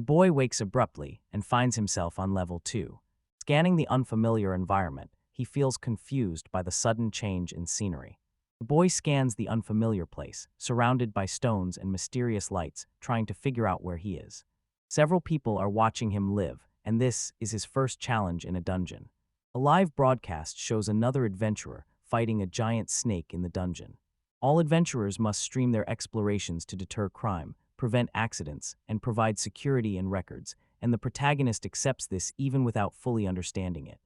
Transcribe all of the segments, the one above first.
boy wakes abruptly and finds himself on level 2. Scanning the unfamiliar environment, he feels confused by the sudden change in scenery. The boy scans the unfamiliar place, surrounded by stones and mysterious lights, trying to figure out where he is. Several people are watching him live, and this is his first challenge in a dungeon. A live broadcast shows another adventurer fighting a giant snake in the dungeon. All adventurers must stream their explorations to deter crime, prevent accidents, and provide security and records, and the protagonist accepts this even without fully understanding it.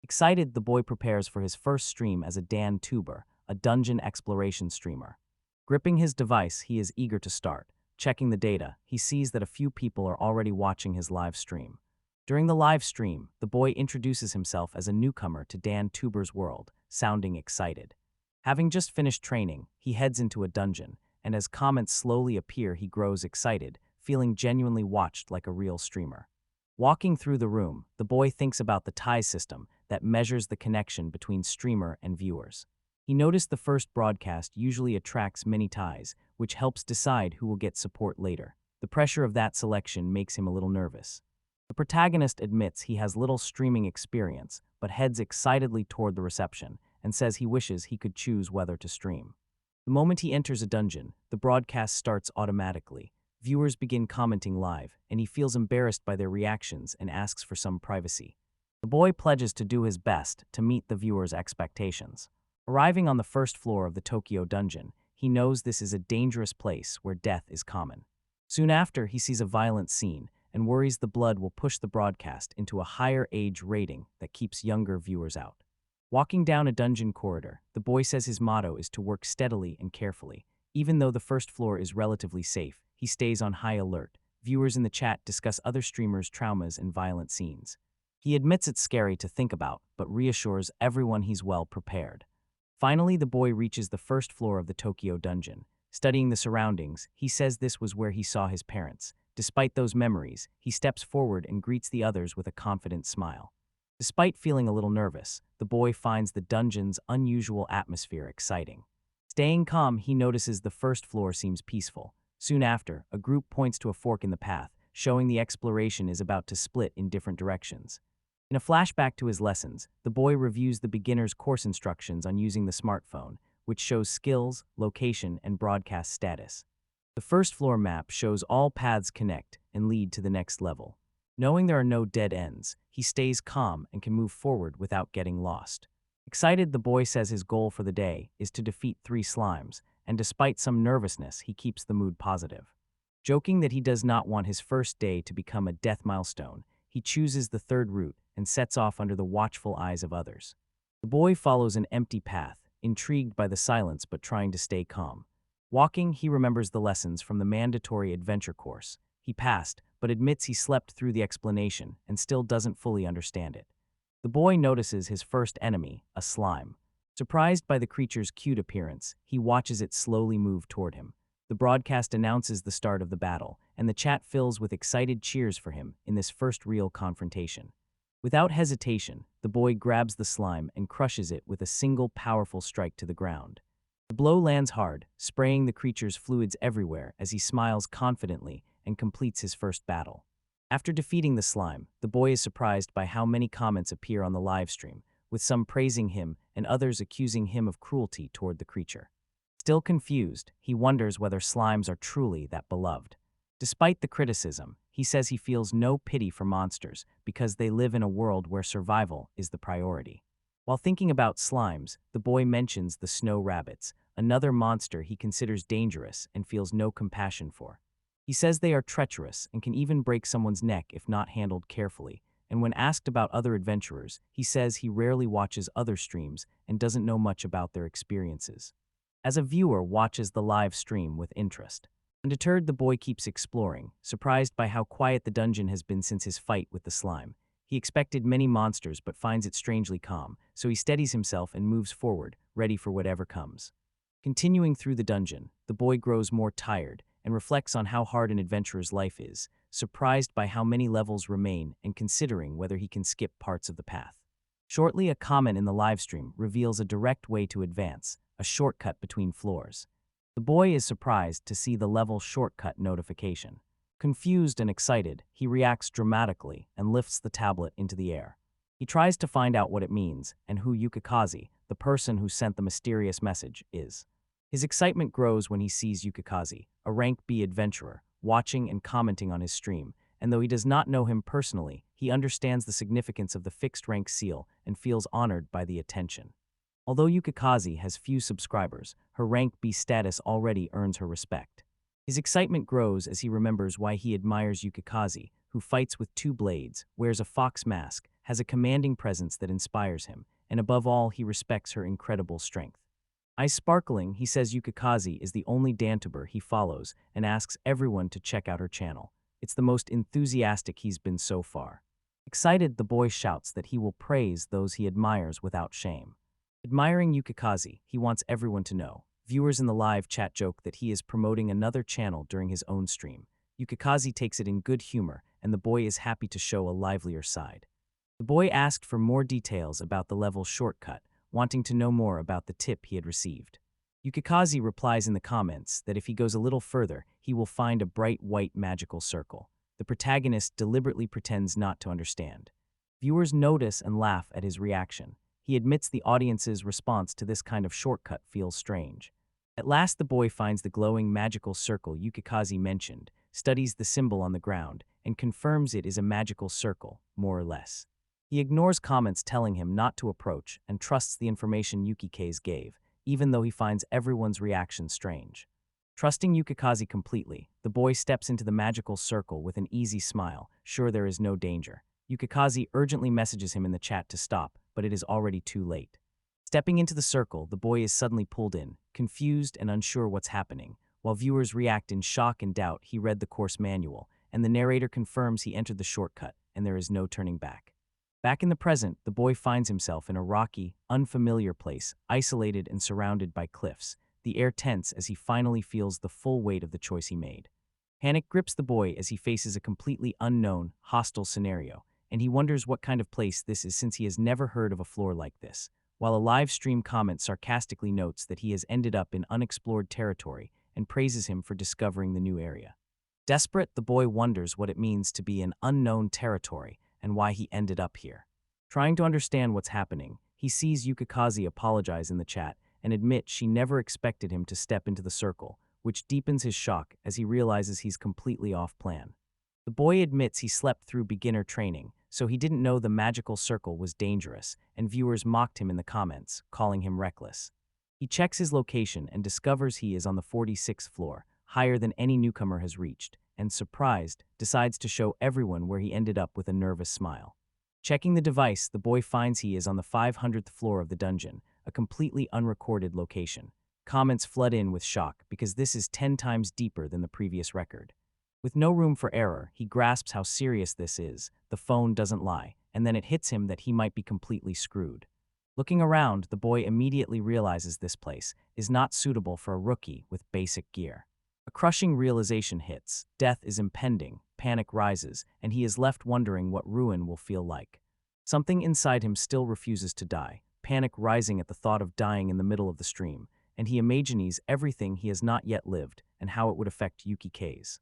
Excited, the boy prepares for his first stream as a Dan Tuber, a dungeon exploration streamer. Gripping his device, he is eager to start. Checking the data, he sees that a few people are already watching his live stream. During the live stream, the boy introduces himself as a newcomer to Dan Tuber's world, sounding excited. Having just finished training, he heads into a dungeon, and as comments slowly appear, he grows excited, feeling genuinely watched like a real streamer. Walking through the room, the boy thinks about the tie system that measures the connection between streamer and viewers. He noticed the first broadcast usually attracts many ties, which helps decide who will get support later. The pressure of that selection makes him a little nervous. The protagonist admits he has little streaming experience, but heads excitedly toward the reception and says he wishes he could choose whether to stream. The moment he enters a dungeon, the broadcast starts automatically. Viewers begin commenting live, and he feels embarrassed by their reactions and asks for some privacy. The boy pledges to do his best to meet the viewers' expectations. Arriving on the first floor of the Tokyo dungeon, he knows this is a dangerous place where death is common. Soon after, he sees a violent scene and worries the blood will push the broadcast into a higher age rating that keeps younger viewers out. Walking down a dungeon corridor, the boy says his motto is to work steadily and carefully. Even though the first floor is relatively safe, he stays on high alert. Viewers in the chat discuss other streamers' traumas and violent scenes. He admits it's scary to think about, but reassures everyone he's well prepared. Finally, the boy reaches the first floor of the Tokyo dungeon. Studying the surroundings, he says this was where he saw his parents. Despite those memories, he steps forward and greets the others with a confident smile. Despite feeling a little nervous, the boy finds the dungeon's unusual atmosphere exciting. Staying calm, he notices the first floor seems peaceful. Soon after, a group points to a fork in the path, showing the exploration is about to split in different directions. In a flashback to his lessons, the boy reviews the beginner's course instructions on using the smartphone, which shows skills, location, and broadcast status. The first floor map shows all paths connect and lead to the next level. Knowing there are no dead ends, he stays calm and can move forward without getting lost. Excited, the boy says his goal for the day is to defeat 3 slimes, and despite some nervousness, he keeps the mood positive. Joking that he does not want his first day to become a death milestone, he chooses the third route and sets off under the watchful eyes of others. The boy follows an empty path, intrigued by the silence but trying to stay calm. Walking, he remembers the lessons from the mandatory adventure course. He passed, but admits he slept through the explanation and still doesn't fully understand it. The boy notices his first enemy, a slime. Surprised by the creature's cute appearance, he watches it slowly move toward him. The broadcast announces the start of the battle, and the chat fills with excited cheers for him in this first real confrontation. Without hesitation, the boy grabs the slime and crushes it with a single powerful strike to the ground. The blow lands hard, spraying the creature's fluids everywhere as he smiles confidently and completes his first battle. After defeating the slime, the boy is surprised by how many comments appear on the live stream, with some praising him and others accusing him of cruelty toward the creature. Still confused, he wonders whether slimes are truly that beloved. Despite the criticism, he says he feels no pity for monsters because they live in a world where survival is the priority. While thinking about slimes, the boy mentions the snow rabbits, another monster he considers dangerous and feels no compassion for. He says they are treacherous and can even break someone's neck if not handled carefully, and when asked about other adventurers, he says he rarely watches other streams and doesn't know much about their experiences. As a viewer watches the live stream with interest. Undeterred, the boy keeps exploring, surprised by how quiet the dungeon has been since his fight with the slime. He expected many monsters but finds it strangely calm, so he steadies himself and moves forward, ready for whatever comes. Continuing through the dungeon, the boy grows more tired and reflects on how hard an adventurer's life is, surprised by how many levels remain and considering whether he can skip parts of the path. Shortly, a comment in the livestream reveals a direct way to advance, a shortcut between floors. The boy is surprised to see the level shortcut notification. Confused and excited, he reacts dramatically and lifts the tablet into the air. He tries to find out what it means and who Yukikaze, the person who sent the mysterious message, is. His excitement grows when he sees Yukikaze, a rank B adventurer, watching and commenting on his stream, and though he does not know him personally, he understands the significance of the fixed rank seal and feels honored by the attention. Although Yukikaze has few subscribers, her rank B status already earns her respect. His excitement grows as he remembers why he admires Yukikaze, who fights with two blades, wears a fox mask, has a commanding presence that inspires him, and above all he respects her incredible strength. Eyes sparkling, he says Yukikaze is the only dantuber he follows and asks everyone to check out her channel. It's the most enthusiastic he's been so far. Excited, the boy shouts that he will praise those he admires without shame. Admiring Yukikaze, he wants everyone to know. Viewers in the live chat joke that he is promoting another channel during his own stream. Yukikaze takes it in good humor, and the boy is happy to show a livelier side. The boy asked for more details about the level shortcut, wanting to know more about the tip he had received. Yukikaze replies in the comments that if he goes a little further, he will find a bright white magical circle. The protagonist deliberately pretends not to understand. Viewers notice and laugh at his reaction. He admits the audience's response to this kind of shortcut feels strange. At last, the boy finds the glowing magical circle Yukikaze mentioned, studies the symbol on the ground, and confirms it is a magical circle, more or less. He ignores comments telling him not to approach and trusts the information Yukikaze gave, even though he finds everyone's reaction strange. Trusting Yukikaze completely, the boy steps into the magical circle with an easy smile, sure there is no danger. Yukikaze urgently messages him in the chat to stop, but it is already too late. Stepping into the circle, the boy is suddenly pulled in, confused and unsure what's happening. While viewers react in shock and doubt, he read the course manual, and the narrator confirms he entered the shortcut, and there is no turning back. Back in the present, the boy finds himself in a rocky, unfamiliar place, isolated and surrounded by cliffs, the air tense as he finally feels the full weight of the choice he made. Panic grips the boy as he faces a completely unknown, hostile scenario, and he wonders what kind of place this is since he has never heard of a floor like this, while a live stream comment sarcastically notes that he has ended up in unexplored territory and praises him for discovering the new area. Desperate, the boy wonders what it means to be in unknown territory and why he ended up here. Trying to understand what's happening, he sees Yukikaze apologize in the chat and admit she never expected him to step into the circle, which deepens his shock as he realizes he's completely off plan. The boy admits he slept through beginner training, so he didn't know the magical circle was dangerous, and viewers mocked him in the comments, calling him reckless. He checks his location and discovers he is on the 46th floor, higher than any newcomer has reached, and surprised, decides to show everyone where he ended up with a nervous smile. Checking the device, the boy finds he is on the 500th floor of the dungeon, a completely unrecorded location. Comments flood in with shock because this is 10 times deeper than the previous record. With no room for error, he grasps how serious this is. The phone doesn't lie, and then it hits him that he might be completely screwed. Looking around, the boy immediately realizes this place is not suitable for a rookie with basic gear. A crushing realization hits. Death is impending, panic rises, and he is left wondering what ruin will feel like. Something inside him still refuses to die, panic rising at the thought of dying in the middle of the stream, and he imagines everything he has not yet lived and how it would affect Yukikaze.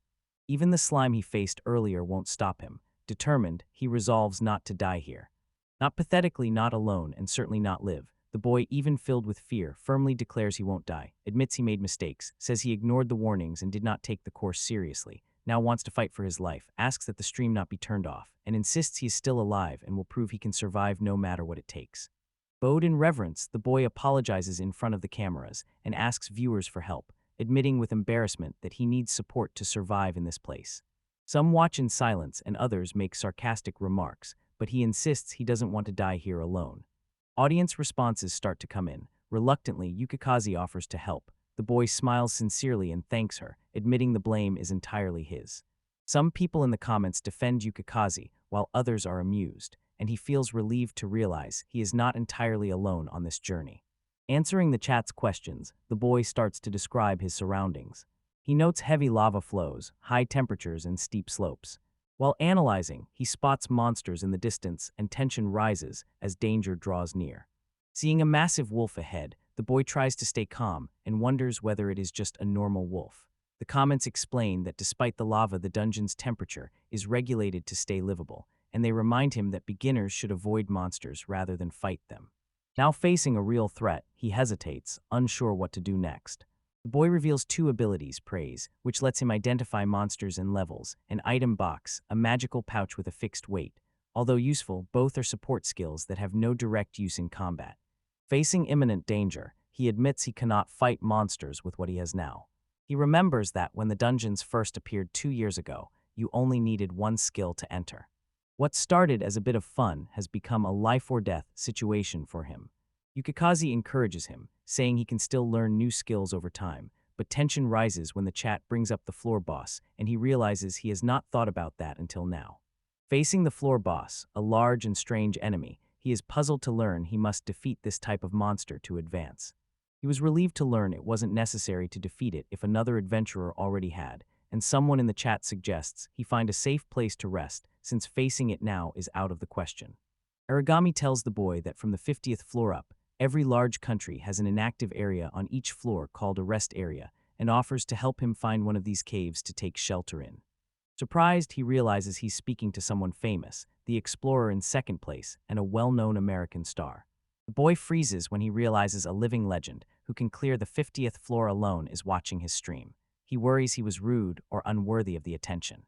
Even the slime he faced earlier won't stop him. Determined, he resolves not to die here. Not pathetically, not alone, and certainly not live. The boy, even filled with fear, firmly declares he won't die, admits he made mistakes, says he ignored the warnings and did not take the course seriously, now wants to fight for his life, asks that the stream not be turned off, and insists he is still alive and will prove he can survive no matter what it takes. Bowed in reverence, the boy apologizes in front of the cameras and asks viewers for help, admitting with embarrassment that he needs support to survive in this place. Some watch in silence and others make sarcastic remarks, but he insists he doesn't want to die here alone. Audience responses start to come in. Reluctantly, Yukikaze offers to help. The boy smiles sincerely and thanks her, admitting the blame is entirely his. Some people in the comments defend Yukikaze, while others are amused, and he feels relieved to realize he is not entirely alone on this journey. Answering the chat's questions, the boy starts to describe his surroundings. He notes heavy lava flows, high temperatures, and steep slopes. While analyzing, he spots monsters in the distance and tension rises as danger draws near. Seeing a massive wolf ahead, the boy tries to stay calm and wonders whether it is just a normal wolf. The comments explain that despite the lava, the dungeon's temperature is regulated to stay livable, and they remind him that beginners should avoid monsters rather than fight them. Now facing a real threat, he hesitates, unsure what to do next. The boy reveals two abilities, Praise, which lets him identify monsters and levels, an item box, a magical pouch with a fixed weight. Although useful, both are support skills that have no direct use in combat. Facing imminent danger, he admits he cannot fight monsters with what he has now. He remembers that when the dungeons first appeared 2 years ago, you only needed one skill to enter. What started as a bit of fun has become a life-or-death situation for him. Yukikaze encourages him, saying he can still learn new skills over time, but tension rises when the chat brings up the floor boss, and he realizes he has not thought about that until now. Facing the floor boss, a large and strange enemy, he is puzzled to learn he must defeat this type of monster to advance. He was relieved to learn it wasn't necessary to defeat it if another adventurer already had, and someone in the chat suggests he find a safe place to rest since facing it now is out of the question. Aragami tells the boy that from the 50th floor up, every large country has an inactive area on each floor called a rest area, and offers to help him find one of these caves to take shelter in. Surprised, he realizes he's speaking to someone famous, the explorer in second place and a well-known American star. The boy freezes when he realizes a living legend who can clear the 50th floor alone is watching his stream. He worries he was rude or unworthy of the attention.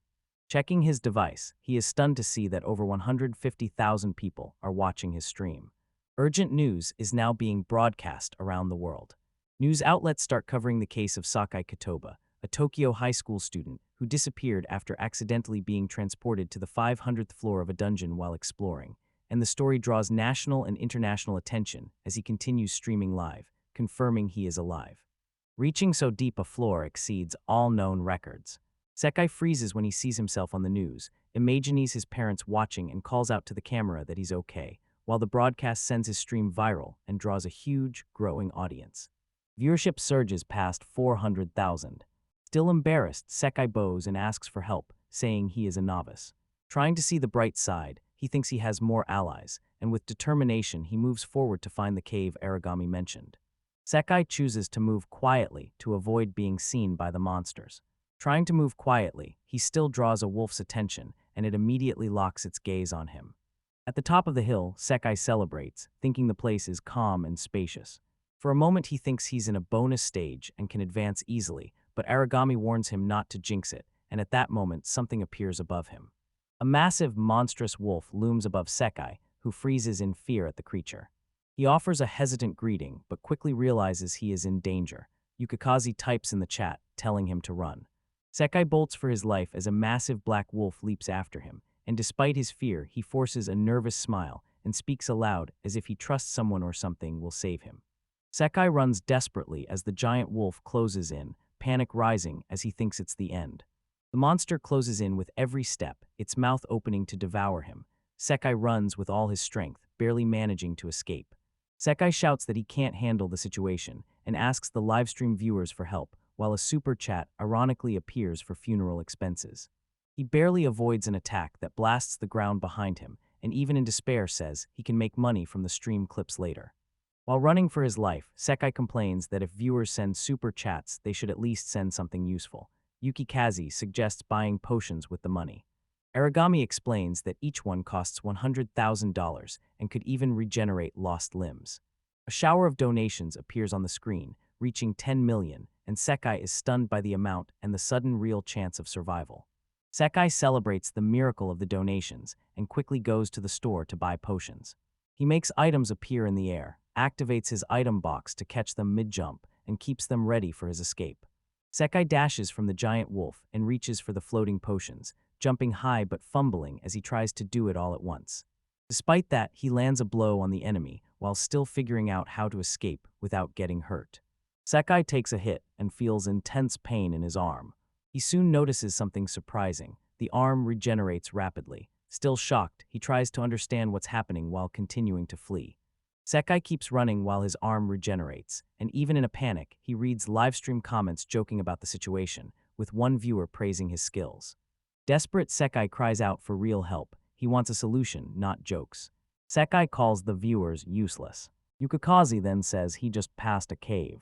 Checking his device, he is stunned to see that over 150,000 people are watching his stream. Urgent news is now being broadcast around the world. News outlets start covering the case of Sakai Katoba, a Tokyo high school student who disappeared after accidentally being transported to the 500th floor of a dungeon while exploring, and the story draws national and international attention as he continues streaming live, confirming he is alive. Reaching so deep a floor exceeds all known records. Sekai freezes when he sees himself on the news, imagines his parents watching and calls out to the camera that he's okay, while the broadcast sends his stream viral and draws a huge, growing audience. Viewership surges past 400,000. Still embarrassed, Sekai bows and asks for help, saying he is a novice. Trying to see the bright side, he thinks he has more allies, and with determination he moves forward to find the cave Aragami mentioned. Sekai chooses to move quietly to avoid being seen by the monsters. Trying to move quietly, he still draws a wolf's attention, and it immediately locks its gaze on him. At the top of the hill, Sekai celebrates, thinking the place is calm and spacious. For a moment he thinks he's in a bonus stage and can advance easily, but Aragami warns him not to jinx it, and at that moment something appears above him. A massive, monstrous wolf looms above Sekai, who freezes in fear at the creature. He offers a hesitant greeting, but quickly realizes he is in danger. Yukikaze types in the chat, telling him to run. Sekai bolts for his life as a massive black wolf leaps after him, and despite his fear, he forces a nervous smile and speaks aloud as if he trusts someone or something will save him. Sekai runs desperately as the giant wolf closes in, panic rising as he thinks it's the end. The monster closes in with every step, its mouth opening to devour him. Sekai runs with all his strength, barely managing to escape. Sekai shouts that he can't handle the situation and asks the livestream viewers for help, while a super chat ironically appears for funeral expenses. He barely avoids an attack that blasts the ground behind him, and even in despair says he can make money from the stream clips later. While running for his life, Sekai complains that if viewers send super chats, they should at least send something useful. Yukikaze suggests buying potions with the money. Aragami explains that each one costs $100,000 and could even regenerate lost limbs. A shower of donations appears on the screen, reaching 10 million, and Sekai is stunned by the amount and the sudden real chance of survival. Sekai celebrates the miracle of the donations and quickly goes to the store to buy potions. He makes items appear in the air, activates his item box to catch them mid-jump, and keeps them ready for his escape. Sekai dashes from the giant wolf and reaches for the floating potions, jumping high but fumbling as he tries to do it all at once. Despite that, he lands a blow on the enemy while still figuring out how to escape without getting hurt. Sekai takes a hit and feels intense pain in his arm. He soon notices something surprising. The arm regenerates rapidly. Still shocked, he tries to understand what's happening while continuing to flee. Sekai keeps running while his arm regenerates, and even in a panic, he reads livestream comments joking about the situation, with one viewer praising his skills. Desperate, Sekai cries out for real help. He wants a solution, not jokes. Sekai calls the viewers useless. Yukikaze then says he just passed a cave.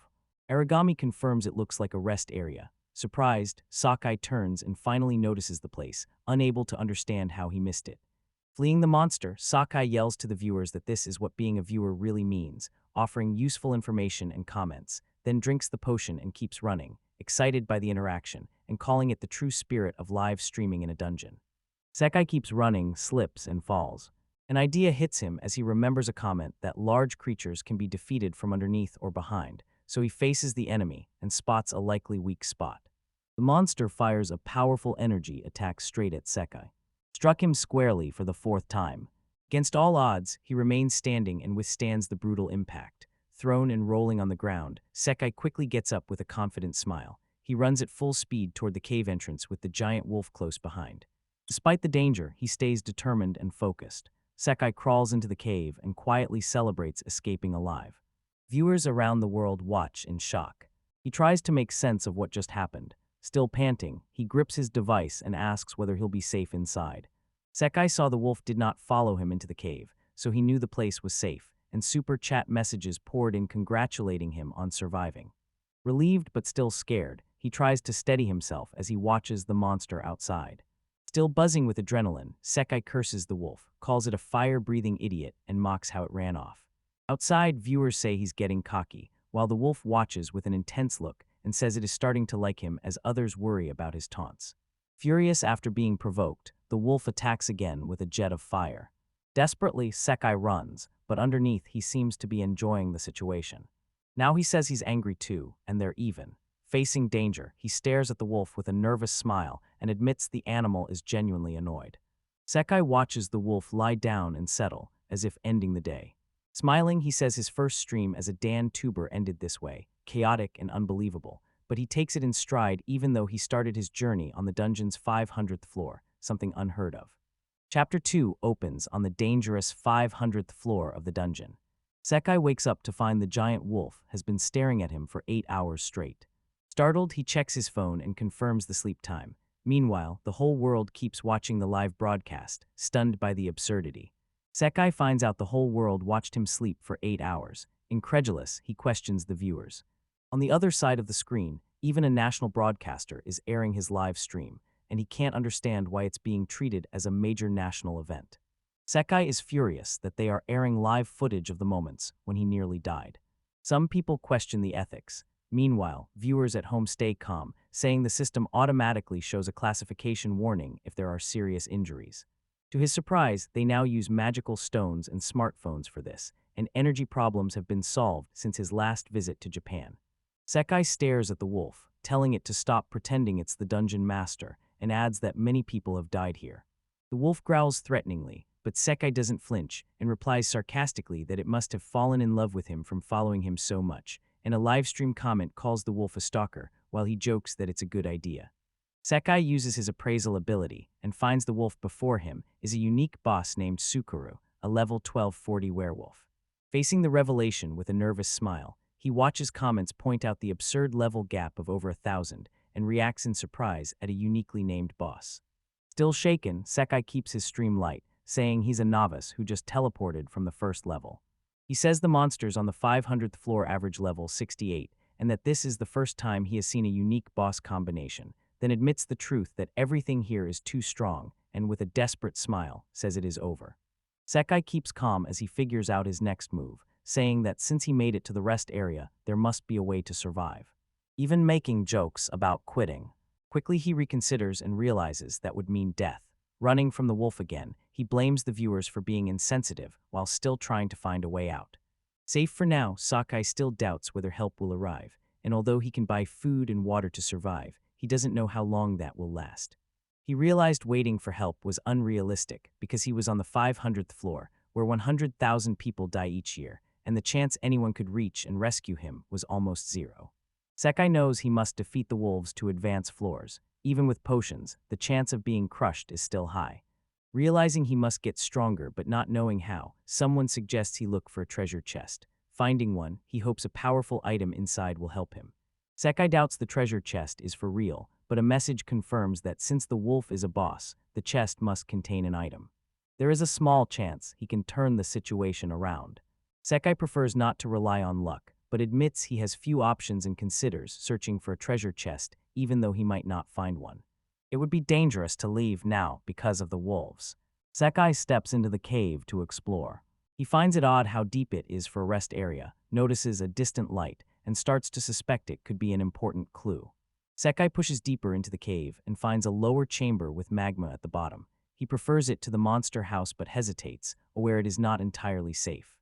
Aragami confirms it looks like a rest area, Surprised, Sakai turns and finally notices the place, unable to understand how he missed it. Fleeing the monster, Sakai yells to the viewers that this is what being a viewer really means, offering useful information and comments, then drinks the potion and keeps running, excited by the interaction, and calling it the true spirit of live streaming in a dungeon. Sakai keeps running, slips, and falls. An idea hits him as he remembers a comment that large creatures can be defeated from underneath or behind, so he faces the enemy and spots a likely weak spot. The monster fires a powerful energy attack straight at Sakai. Struck him squarely for the fourth time. Against all odds, he remains standing and withstands the brutal impact. Thrown and rolling on the ground, Sakai quickly gets up with a confident smile. He runs at full speed toward the cave entrance with the giant wolf close behind. Despite the danger, he stays determined and focused. Sakai crawls into the cave and quietly celebrates escaping alive. Viewers around the world watch in shock. He tries to make sense of what just happened. Still panting, he grips his device and asks whether he'll be safe inside. Sakai saw the wolf did not follow him into the cave, so he knew the place was safe, and super chat messages poured in congratulating him on surviving. Relieved but still scared, he tries to steady himself as he watches the monster outside. Still buzzing with adrenaline, Sakai curses the wolf, calls it a fire-breathing idiot, and mocks how it ran off. Outside, viewers say he's getting cocky, while the wolf watches with an intense look and says it is starting to like him as others worry about his taunts. Furious after being provoked, the wolf attacks again with a jet of fire. Desperately, Sakai runs, but underneath he seems to be enjoying the situation. Now he says he's angry too, and they're even. Facing danger, he stares at the wolf with a nervous smile and admits the animal is genuinely annoyed. Sakai watches the wolf lie down and settle, as if ending the day. Smiling, he says his first stream as a Dan tuber ended this way, chaotic and unbelievable, but he takes it in stride even though he started his journey on the dungeon's 500th floor, something unheard of. Chapter 2 opens on the dangerous 500th floor of the dungeon. Sakai wakes up to find the giant wolf has been staring at him for 8 hours straight. Startled, he checks his phone and confirms the sleep time. Meanwhile, the whole world keeps watching the live broadcast, stunned by the absurdity. Sakai finds out the whole world watched him sleep for 8 hours. Incredulous, he questions the viewers. On the other side of the screen, even a national broadcaster is airing his live stream, and he can't understand why it's being treated as a major national event. Sakai is furious that they are airing live footage of the moments when he nearly died. Some people question the ethics. Meanwhile, viewers at home stay calm, saying the system automatically shows a classification warning if there are serious injuries. To his surprise, they now use magical stones and smartphones for this, and energy problems have been solved since his last visit to Japan. Sakai stares at the wolf, telling it to stop pretending it's the dungeon master, and adds that many people have died here. The wolf growls threateningly, but Sakai doesn't flinch and replies sarcastically that it must have fallen in love with him from following him so much, and a livestream comment calls the wolf a stalker, while he jokes that it's a good idea. Sakai uses his appraisal ability and finds the wolf before him is a unique boss named Sukuru, a level 1240 werewolf. Facing the revelation with a nervous smile, he watches comments point out the absurd level gap of over 1,000 and reacts in surprise at a uniquely named boss. Still shaken, Sakai keeps his stream light, saying he's a novice who just teleported from the first level. He says the monsters on the 500th floor average level 68, and that this is the first time he has seen a unique boss combination, then admits the truth that everything here is too strong, and with a desperate smile, says it is over. Sakai keeps calm as he figures out his next move, saying that since he made it to the rest area, there must be a way to survive. Even making jokes about quitting. Quickly he reconsiders and realizes that would mean death. Running from the wolf again, he blames the viewers for being insensitive while still trying to find a way out. Safe for now, Sakai still doubts whether help will arrive, and although he can buy food and water to survive, he doesn't know how long that will last. He realized waiting for help was unrealistic because he was on the 500th floor, where 100,000 people die each year, and the chance anyone could reach and rescue him was almost zero. Sakai knows he must defeat the wolves to advance floors. Even with potions, the chance of being crushed is still high. Realizing he must get stronger but not knowing how, someone suggests he look for a treasure chest. Finding one, he hopes a powerful item inside will help him. Sakai doubts the treasure chest is for real, but a message confirms that since the wolf is a boss, the chest must contain an item. There is a small chance he can turn the situation around. Sakai prefers not to rely on luck, but admits he has few options and considers searching for a treasure chest even though he might not find one. It would be dangerous to leave now because of the wolves. Sekai steps into the cave to explore. He finds it odd how deep it is for a rest area, notices a distant light, and starts to suspect it could be an important clue. Sekai pushes deeper into the cave and finds a lower chamber with magma at the bottom. He prefers it to the monster house but hesitates, aware it is not entirely safe.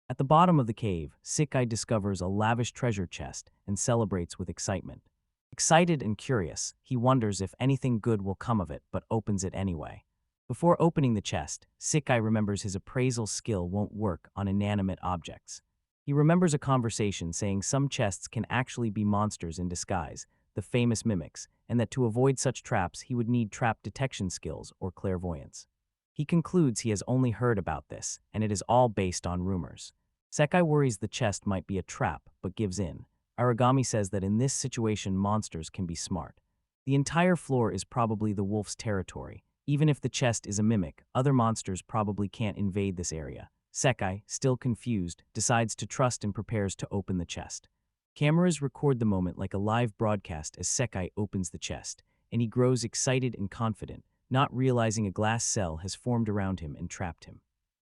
At the bottom of the cave, Sekai discovers a lavish treasure chest and celebrates with excitement. Excited and curious, he wonders if anything good will come of it but opens it anyway. Before opening the chest, Sekai remembers his appraisal skill won't work on inanimate objects. He remembers a conversation saying some chests can actually be monsters in disguise, the famous mimics, and that to avoid such traps he would need trap detection skills or clairvoyance. He concludes he has only heard about this, and it is all based on rumors. Sekai worries the chest might be a trap, but gives in. Aragami says that in this situation monsters can be smart. The entire floor is probably the wolf's territory. Even if the chest is a mimic, other monsters probably can't invade this area. Sekai, still confused, decides to trust and prepares to open the chest. Cameras record the moment like a live broadcast as Sekai opens the chest, and he grows excited and confident, not realizing a glass cell has formed around him and trapped him.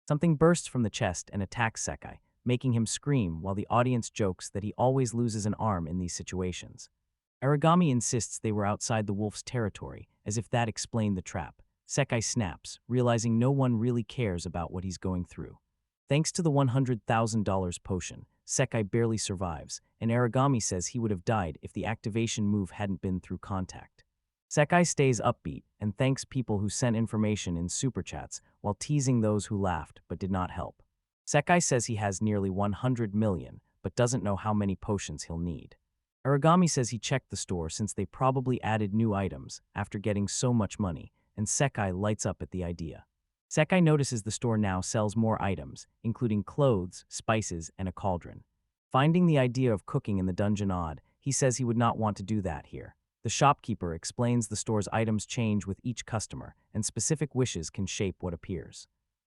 Something bursts from the chest and attacks Sekai, making him scream while the audience jokes that he always loses an arm in these situations. Aragami insists they were outside the wolf's territory, as if that explained the trap. Sekai snaps, realizing no one really cares about what he's going through. Thanks to the $100,000 potion, Sekai barely survives, and Aragami says he would have died if the activation move hadn't been through contact. Sekai stays upbeat and thanks people who sent information in super chats while teasing those who laughed but did not help. Sekai says he has nearly 100 million, but doesn't know how many potions he'll need. Aragami says he checked the store since they probably added new items after getting so much money, and Sekai lights up at the idea. Sekai notices the store now sells more items, including clothes, spices, and a cauldron. Finding the idea of cooking in the dungeon odd, he says he would not want to do that here. The shopkeeper explains the store's items change with each customer, and specific wishes can shape what appears.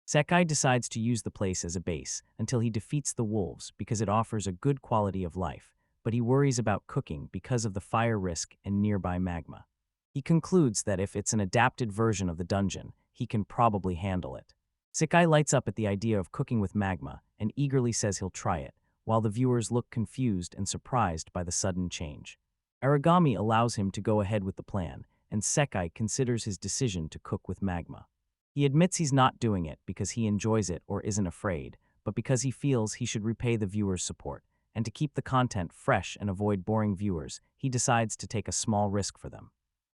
Sekai decides to use the place as a base until he defeats the wolves because it offers a good quality of life, but he worries about cooking because of the fire risk and nearby magma. He concludes that if it's an adapted version of the dungeon, he can probably handle it. Sekai lights up at the idea of cooking with magma and eagerly says he'll try it, while the viewers look confused and surprised by the sudden change. Aragami allows him to go ahead with the plan, and Sekai considers his decision to cook with magma. He admits he's not doing it because he enjoys it or isn't afraid, but because he feels he should repay the viewers' support, and to keep the content fresh and avoid boring viewers, he decides to take a small risk for them.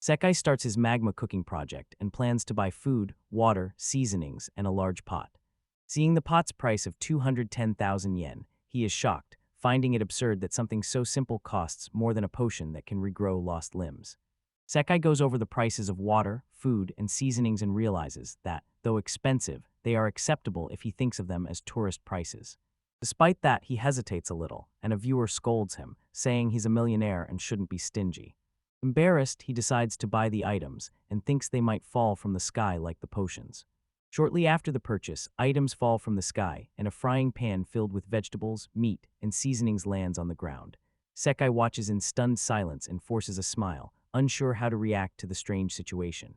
Sekai starts his magma cooking project and plans to buy food, water, seasonings, and a large pot. Seeing the pot's price of 210,000 yen, he is shocked, finding it absurd that something so simple costs more than a potion that can regrow lost limbs. Sekai goes over the prices of water, food, and seasonings and realizes that, though expensive, they are acceptable if he thinks of them as tourist prices. Despite that, he hesitates a little, and a viewer scolds him, saying he's a millionaire and shouldn't be stingy. Embarrassed, he decides to buy the items and thinks they might fall from the sky like the potions. Shortly after the purchase, items fall from the sky, and a frying pan filled with vegetables, meat, and seasonings lands on the ground. Sekai watches in stunned silence and forces a smile, unsure how to react to the strange situation.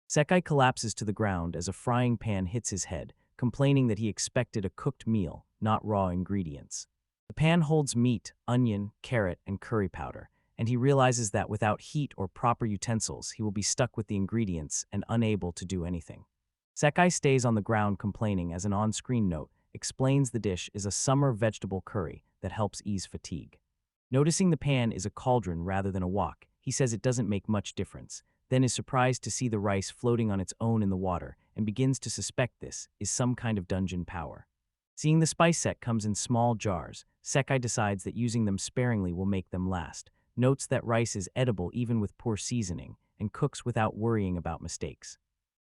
Sekai collapses to the ground as a frying pan hits his head, complaining that he expected a cooked meal, not raw ingredients. The pan holds meat, onion, carrot, and curry powder, and he realizes that without heat or proper utensils, he will be stuck with the ingredients and unable to do anything. Sekai stays on the ground complaining as an on-screen note explains the dish is a summer vegetable curry that helps ease fatigue. Noticing the pan is a cauldron rather than a wok, he says it doesn't make much difference, then is surprised to see the rice floating on its own in the water and begins to suspect this is some kind of dungeon power. Seeing the spice set comes in small jars, Sekai decides that using them sparingly will make them last, notes that rice is edible even with poor seasoning, and cooks without worrying about mistakes.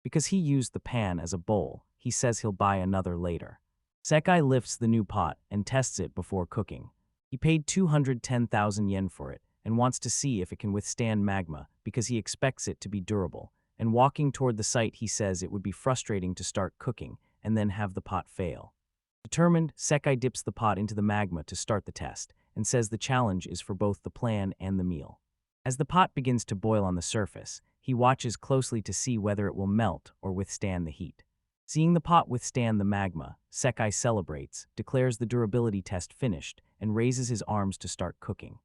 Because he used the pan as a bowl, he says he'll buy another later. Sekai lifts the new pot and tests it before cooking. He paid 210,000 yen for it and wants to see if it can withstand magma because he expects it to be durable, and walking toward the site he says it would be frustrating to start cooking and then have the pot fail. Determined, Sekai dips the pot into the magma to start the test, and says the challenge is for both the plan and the meal. As the pot begins to boil on the surface, he watches closely to see whether it will melt or withstand the heat. Seeing the pot withstand the magma, Sekai celebrates, declares the durability test finished, and raises his arms to start cooking.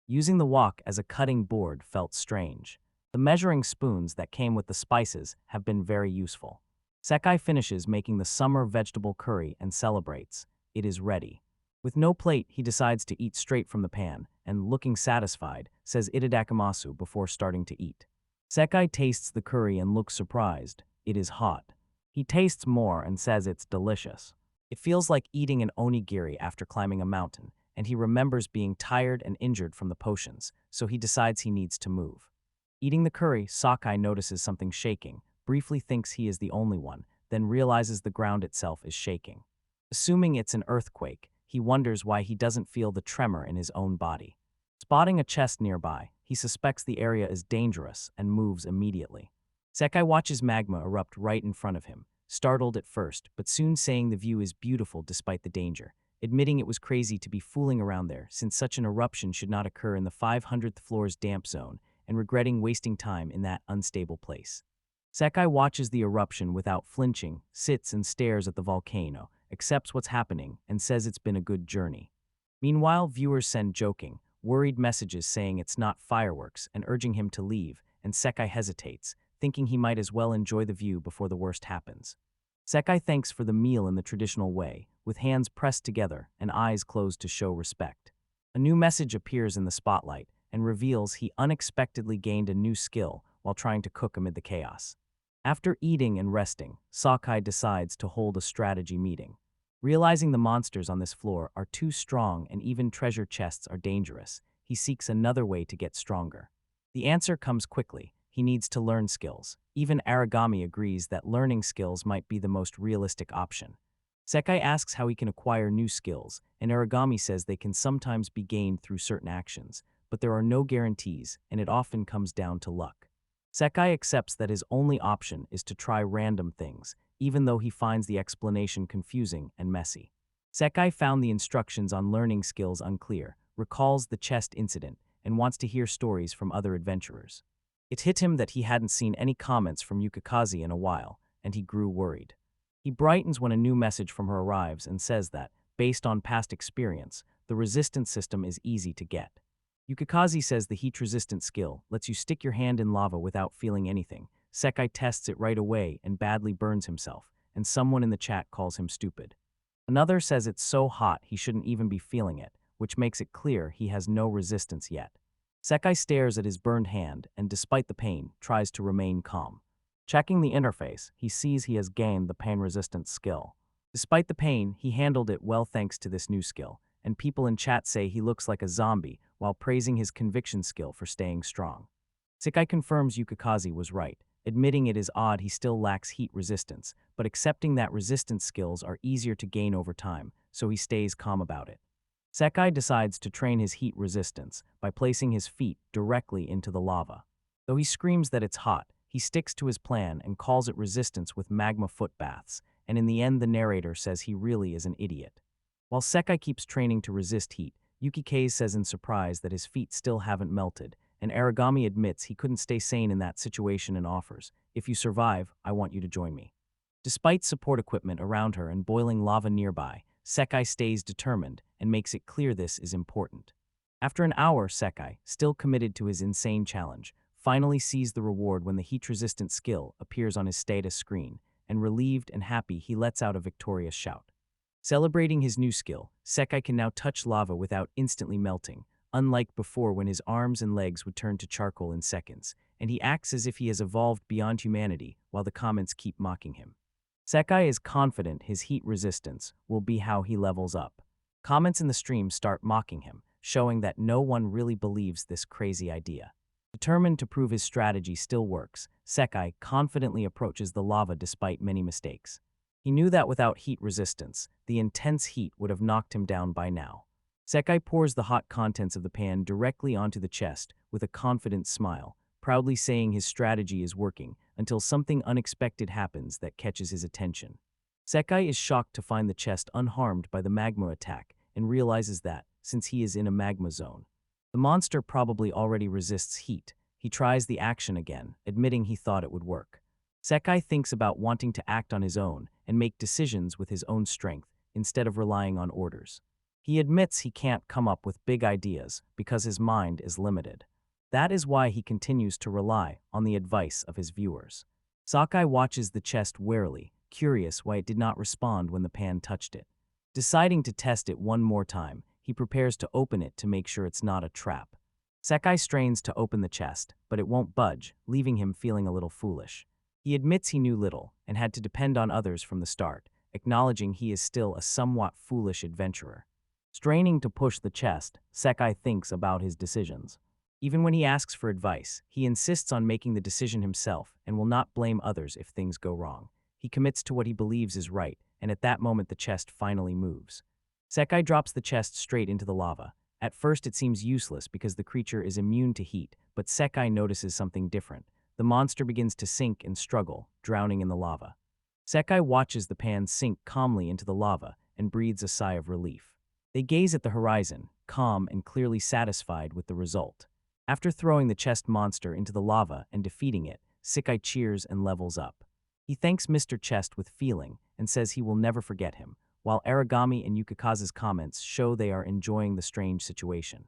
Using the wok as a cutting board felt strange. The measuring spoons that came with the spices have been very useful. Sekai finishes making the summer vegetable curry and celebrates. It is ready. With no plate, he decides to eat straight from the pan, and looking satisfied, says itadakimasu before starting to eat. Sekai tastes the curry and looks surprised. It is hot. He tastes more and says it's delicious. It feels like eating an onigiri after climbing a mountain, and he remembers being tired and injured from the potions, so he decides he needs to move. Eating the curry, Sakai notices something shaking, briefly thinks he is the only one, then realizes the ground itself is shaking. Assuming it's an earthquake, he wonders why he doesn't feel the tremor in his own body. Spotting a chest nearby, he suspects the area is dangerous and moves immediately. Sekai watches magma erupt right in front of him, startled at first, but soon saying the view is beautiful despite the danger, admitting it was crazy to be fooling around there since such an eruption should not occur in the 500th floor's damp zone, and regretting wasting time in that unstable place. Sekai watches the eruption without flinching, sits and stares at the volcano, accepts what's happening, and says it's been a good journey. Meanwhile, viewers send joking, worried messages saying it's not fireworks and urging him to leave, and Sekai hesitates, thinking he might as well enjoy the view before the worst happens. Sekai thanks for the meal in the traditional way, with hands pressed together and eyes closed to show respect. A new message appears in the spotlight and reveals he unexpectedly gained a new skill while trying to cook amid the chaos. After eating and resting, Sakai decides to hold a strategy meeting. Realizing the monsters on this floor are too strong and even treasure chests are dangerous, he seeks another way to get stronger. The answer comes quickly. He needs to learn skills. Even Aragami agrees that learning skills might be the most realistic option. Sekai asks how he can acquire new skills, and Aragami says they can sometimes be gained through certain actions, but there are no guarantees, and it often comes down to luck. Sekai accepts that his only option is to try random things, even though he finds the explanation confusing and messy. Sekai found the instructions on learning skills unclear, recalls the chest incident, and wants to hear stories from other adventurers. It hit him that he hadn't seen any comments from Yukikaze in a while, and he grew worried. He brightens when a new message from her arrives and says that, based on past experience, the resistance system is easy to get. Yukikaze says the heat-resistant skill lets you stick your hand in lava without feeling anything. Sekai tests it right away and badly burns himself, and someone in the chat calls him stupid. Another says it's so hot he shouldn't even be feeling it, which makes it clear he has no resistance yet. Sekai stares at his burned hand and, despite the pain, tries to remain calm. Checking the interface, he sees he has gained the pain-resistant skill. Despite the pain, he handled it well thanks to this new skill, and people in chat say he looks like a zombie while praising his conviction skill for staying strong. Sekai confirms Yukikaze was right, admitting it is odd he still lacks heat resistance, but accepting that resistance skills are easier to gain over time, so he stays calm about it. Sekai decides to train his heat resistance by placing his feet directly into the lava. Though he screams that it's hot, he sticks to his plan and calls it resistance with magma foot baths, and in the end the narrator says he really is an idiot. While Sekai keeps training to resist heat, Yukikaze says in surprise that his feet still haven't melted, and Aragami admits he couldn't stay sane in that situation and offers, "If you survive, I want you to join me." Despite support equipment around her and boiling lava nearby, Sekai stays determined and makes it clear this is important. After an hour, Sekai, still committed to his insane challenge, finally sees the reward when the heat-resistant skill appears on his status screen, and relieved and happy he lets out a victorious shout. Celebrating his new skill, Sekai can now touch lava without instantly melting, unlike before when his arms and legs would turn to charcoal in seconds, and he acts as if he has evolved beyond humanity while the comments keep mocking him. Sekai is confident his heat resistance will be how he levels up. Comments in the stream start mocking him, showing that no one really believes this crazy idea. Determined to prove his strategy still works, Sekai confidently approaches the lava despite many mistakes. He knew that without heat resistance, the intense heat would have knocked him down by now. Sekai pours the hot contents of the pan directly onto the chest with a confident smile, proudly saying his strategy is working, until something unexpected happens that catches his attention. Sekai is shocked to find the chest unharmed by the magma attack, and realizes that, since he is in a magma zone, the monster probably already resists heat. He tries the action again, admitting he thought it would work. Sekai thinks about wanting to act on his own and make decisions with his own strength instead of relying on orders. He admits he can't come up with big ideas because his mind is limited. That is why he continues to rely on the advice of his viewers. Sakai watches the chest warily, curious why it did not respond when the pan touched it. Deciding to test it one more time, he prepares to open it to make sure it's not a trap. Sekai strains to open the chest, but it won't budge, leaving him feeling a little foolish. He admits he knew little and had to depend on others from the start, acknowledging he is still a somewhat foolish adventurer. Straining to push the chest, Sekai thinks about his decisions. Even when he asks for advice, he insists on making the decision himself and will not blame others if things go wrong. He commits to what he believes is right, and at that moment the chest finally moves. Sekai drops the chest straight into the lava. At first it seems useless because the creature is immune to heat, but Sekai notices something different. The monster begins to sink and struggle, drowning in the lava. Sekai watches the pan sink calmly into the lava and breathes a sigh of relief. They gaze at the horizon, calm and clearly satisfied with the result. After throwing the chest monster into the lava and defeating it, Sekai cheers and levels up. He thanks Mr. Chest with feeling and says he will never forget him, while Aragami and Yukikaze's comments show they are enjoying the strange situation.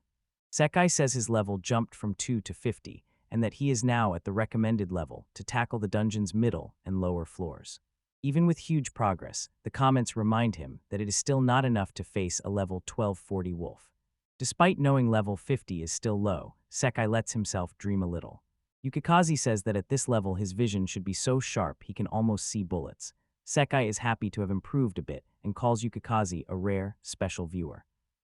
Sekai says his level jumped from 2 to 50, and that he is now at the recommended level to tackle the dungeon's middle and lower floors. Even with huge progress, the comments remind him that it is still not enough to face a level 1240 wolf. Despite knowing level 50 is still low, Sekai lets himself dream a little. Yukikaze says that at this level his vision should be so sharp he can almost see bullets. Sekai is happy to have improved a bit and calls Yukikaze a rare, special viewer.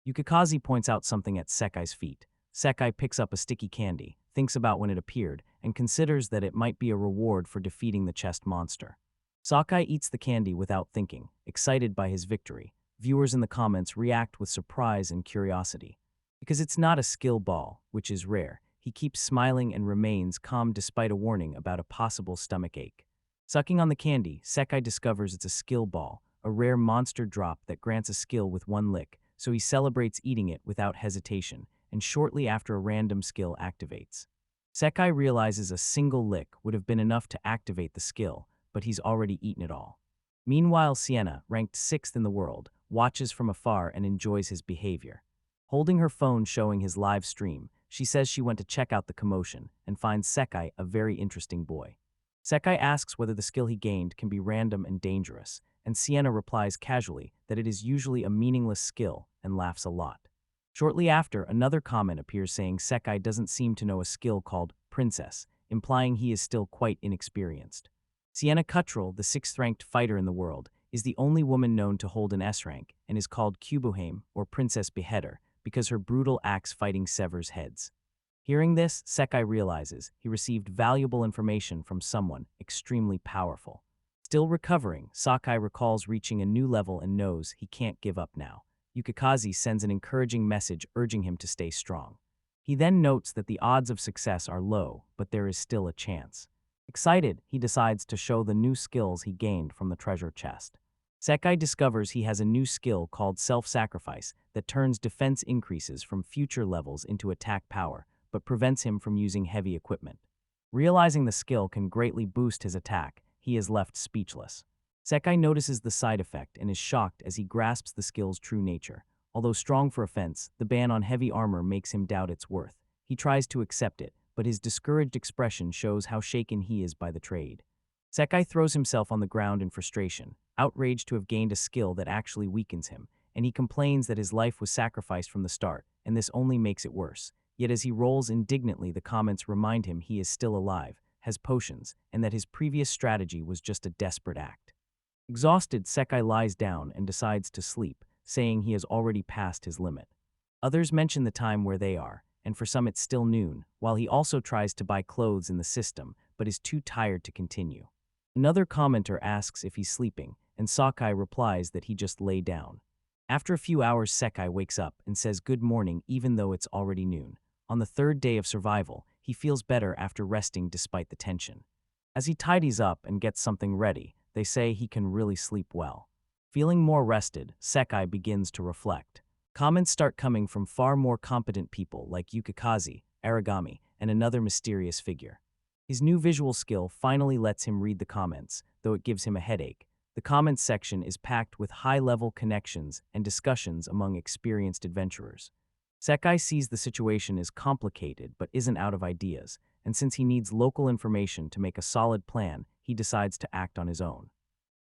Yukikaze points out something at Sekai's feet. Sekai picks up a sticky candy, thinks about when it appeared, and considers that it might be a reward for defeating the chest monster. Sakai eats the candy without thinking, excited by his victory. Viewers in the comments react with surprise and curiosity. Because it's not a skill ball, which is rare, he keeps smiling and remains calm despite a warning about a possible stomach ache. Sucking on the candy, Sekai discovers it's a skill ball, a rare monster drop that grants a skill with one lick, so he celebrates eating it without hesitation, and shortly after a random skill activates. Sekai realizes a single lick would have been enough to activate the skill, but he's already eaten it all. Meanwhile, Sienna, ranked 6th in the world, watches from afar and enjoys his behavior. Holding her phone showing his live stream, she says she went to check out the commotion and finds Sekai a very interesting boy. Sekai asks whether the skill he gained can be random and dangerous, and Sienna replies casually that it is usually a meaningless skill and laughs a lot. Shortly after, another comment appears saying Sekai doesn't seem to know a skill called Princess, implying he is still quite inexperienced. Sienna Cuttrell, the 6th-ranked fighter in the world, is the only woman known to hold an S rank and is called Kubuhame, or Princess Beheader, because her brutal axe fighting severs heads. Hearing this, Sekai realizes he received valuable information from someone extremely powerful. Still recovering, Sakai recalls reaching a new level and knows he can't give up now. Yukikaze sends an encouraging message urging him to stay strong. He then notes that the odds of success are low, but there is still a chance. Excited, he decides to show the new skills he gained from the treasure chest. Sekai discovers he has a new skill called self-sacrifice that turns defense increases from future levels into attack power, but prevents him from using heavy equipment. Realizing the skill can greatly boost his attack, he is left speechless. Sekai notices the side effect and is shocked as he grasps the skill's true nature. Although strong for offense, the ban on heavy armor makes him doubt its worth. He tries to accept it, but his discouraged expression shows how shaken he is by the trade. Sekai throws himself on the ground in frustration, outraged to have gained a skill that actually weakens him, and he complains that his life was sacrificed from the start, and this only makes it worse. Yet as he rolls indignantly, the comments remind him he is still alive, has potions, and that his previous strategy was just a desperate act. Exhausted, Sekai lies down and decides to sleep, saying he has already passed his limit. Others mention the time where they are, and for some it's still noon, while he also tries to buy clothes in the system, but is too tired to continue. Another commenter asks if he's sleeping, and Sakai replies that he just lay down. After a few hours, Sekai wakes up and says good morning even though it's already noon. On the 3rd day of survival, he feels better after resting despite the tension. As he tidies up and gets something ready, they say he can really sleep well. Feeling more rested, Sekai begins to reflect. Comments start coming from far more competent people like Yukikaze, Aragami, and another mysterious figure. His new visual skill finally lets him read the comments, though it gives him a headache. The comments section is packed with high-level connections and discussions among experienced adventurers. Sekai sees the situation as complicated but isn't out of ideas, and since he needs local information to make a solid plan, he decides to act on his own.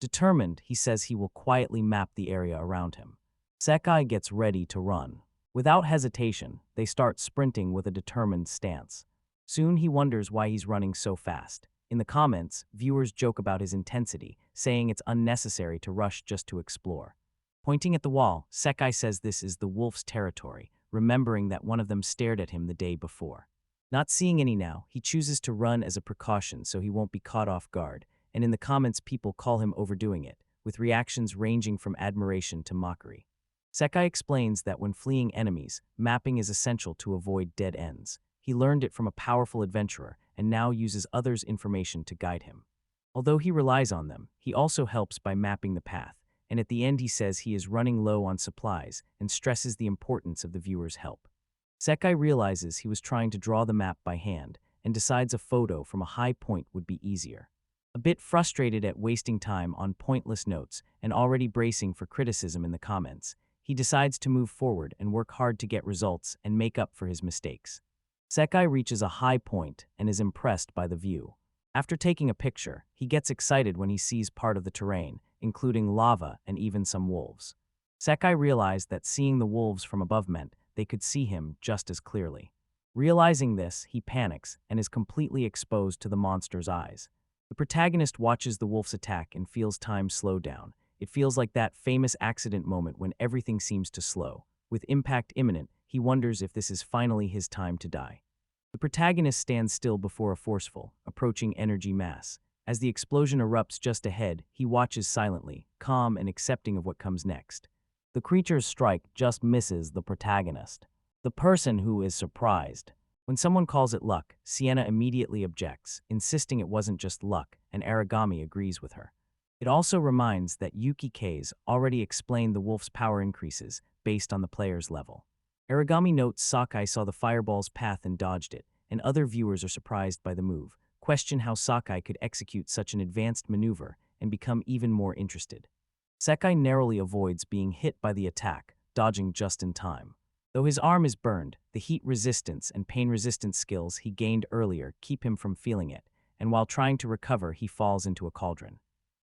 Determined, he says he will quietly map the area around him. Sekai gets ready to run. Without hesitation, they start sprinting with a determined stance. Soon he wonders why he's running so fast. In the comments, viewers joke about his intensity, saying it's unnecessary to rush just to explore. Pointing at the wall, Sekai says this is the wolf's territory, remembering that one of them stared at him the day before. Not seeing any now, he chooses to run as a precaution so he won't be caught off guard, and in the comments people call him overdoing it, with reactions ranging from admiration to mockery. Sekai explains that when fleeing enemies, mapping is essential to avoid dead ends. He learned it from a powerful adventurer and now uses others' information to guide him. Although he relies on them, he also helps by mapping the path, and at the end he says he is running low on supplies and stresses the importance of the viewer's help. Sekai realizes he was trying to draw the map by hand and decides a photo from a high point would be easier. A bit frustrated at wasting time on pointless notes and already bracing for criticism in the comments, he decides to move forward and work hard to get results and make up for his mistakes. Sekai reaches a high point and is impressed by the view. After taking a picture, he gets excited when he sees part of the terrain, including lava and even some wolves. Sekai realized that seeing the wolves from above meant they could see him just as clearly. Realizing this, he panics and is completely exposed to the monster's eyes. The protagonist watches the wolf's attack and feels time slow down. It feels like that famous accident moment when everything seems to slow. With impact imminent, he wonders if this is finally his time to die. The protagonist stands still before a forceful, approaching energy mass. As the explosion erupts just ahead, he watches silently, calm and accepting of what comes next. The creature's strike just misses the protagonist, the person who is surprised. When someone calls it luck, Sienna immediately objects, insisting it wasn't just luck, and Aragami agrees with her. It also reminds that Yukikaze already explained the wolf's power increases based on the player's level. Aragami notes Sakai saw the fireball's path and dodged it, and other viewers are surprised by the move, question how Sakai could execute such an advanced maneuver, and become even more interested. Sekai narrowly avoids being hit by the attack, dodging just in time. Though his arm is burned, the heat resistance and pain resistance skills he gained earlier keep him from feeling it, and while trying to recover, he falls into a cauldron.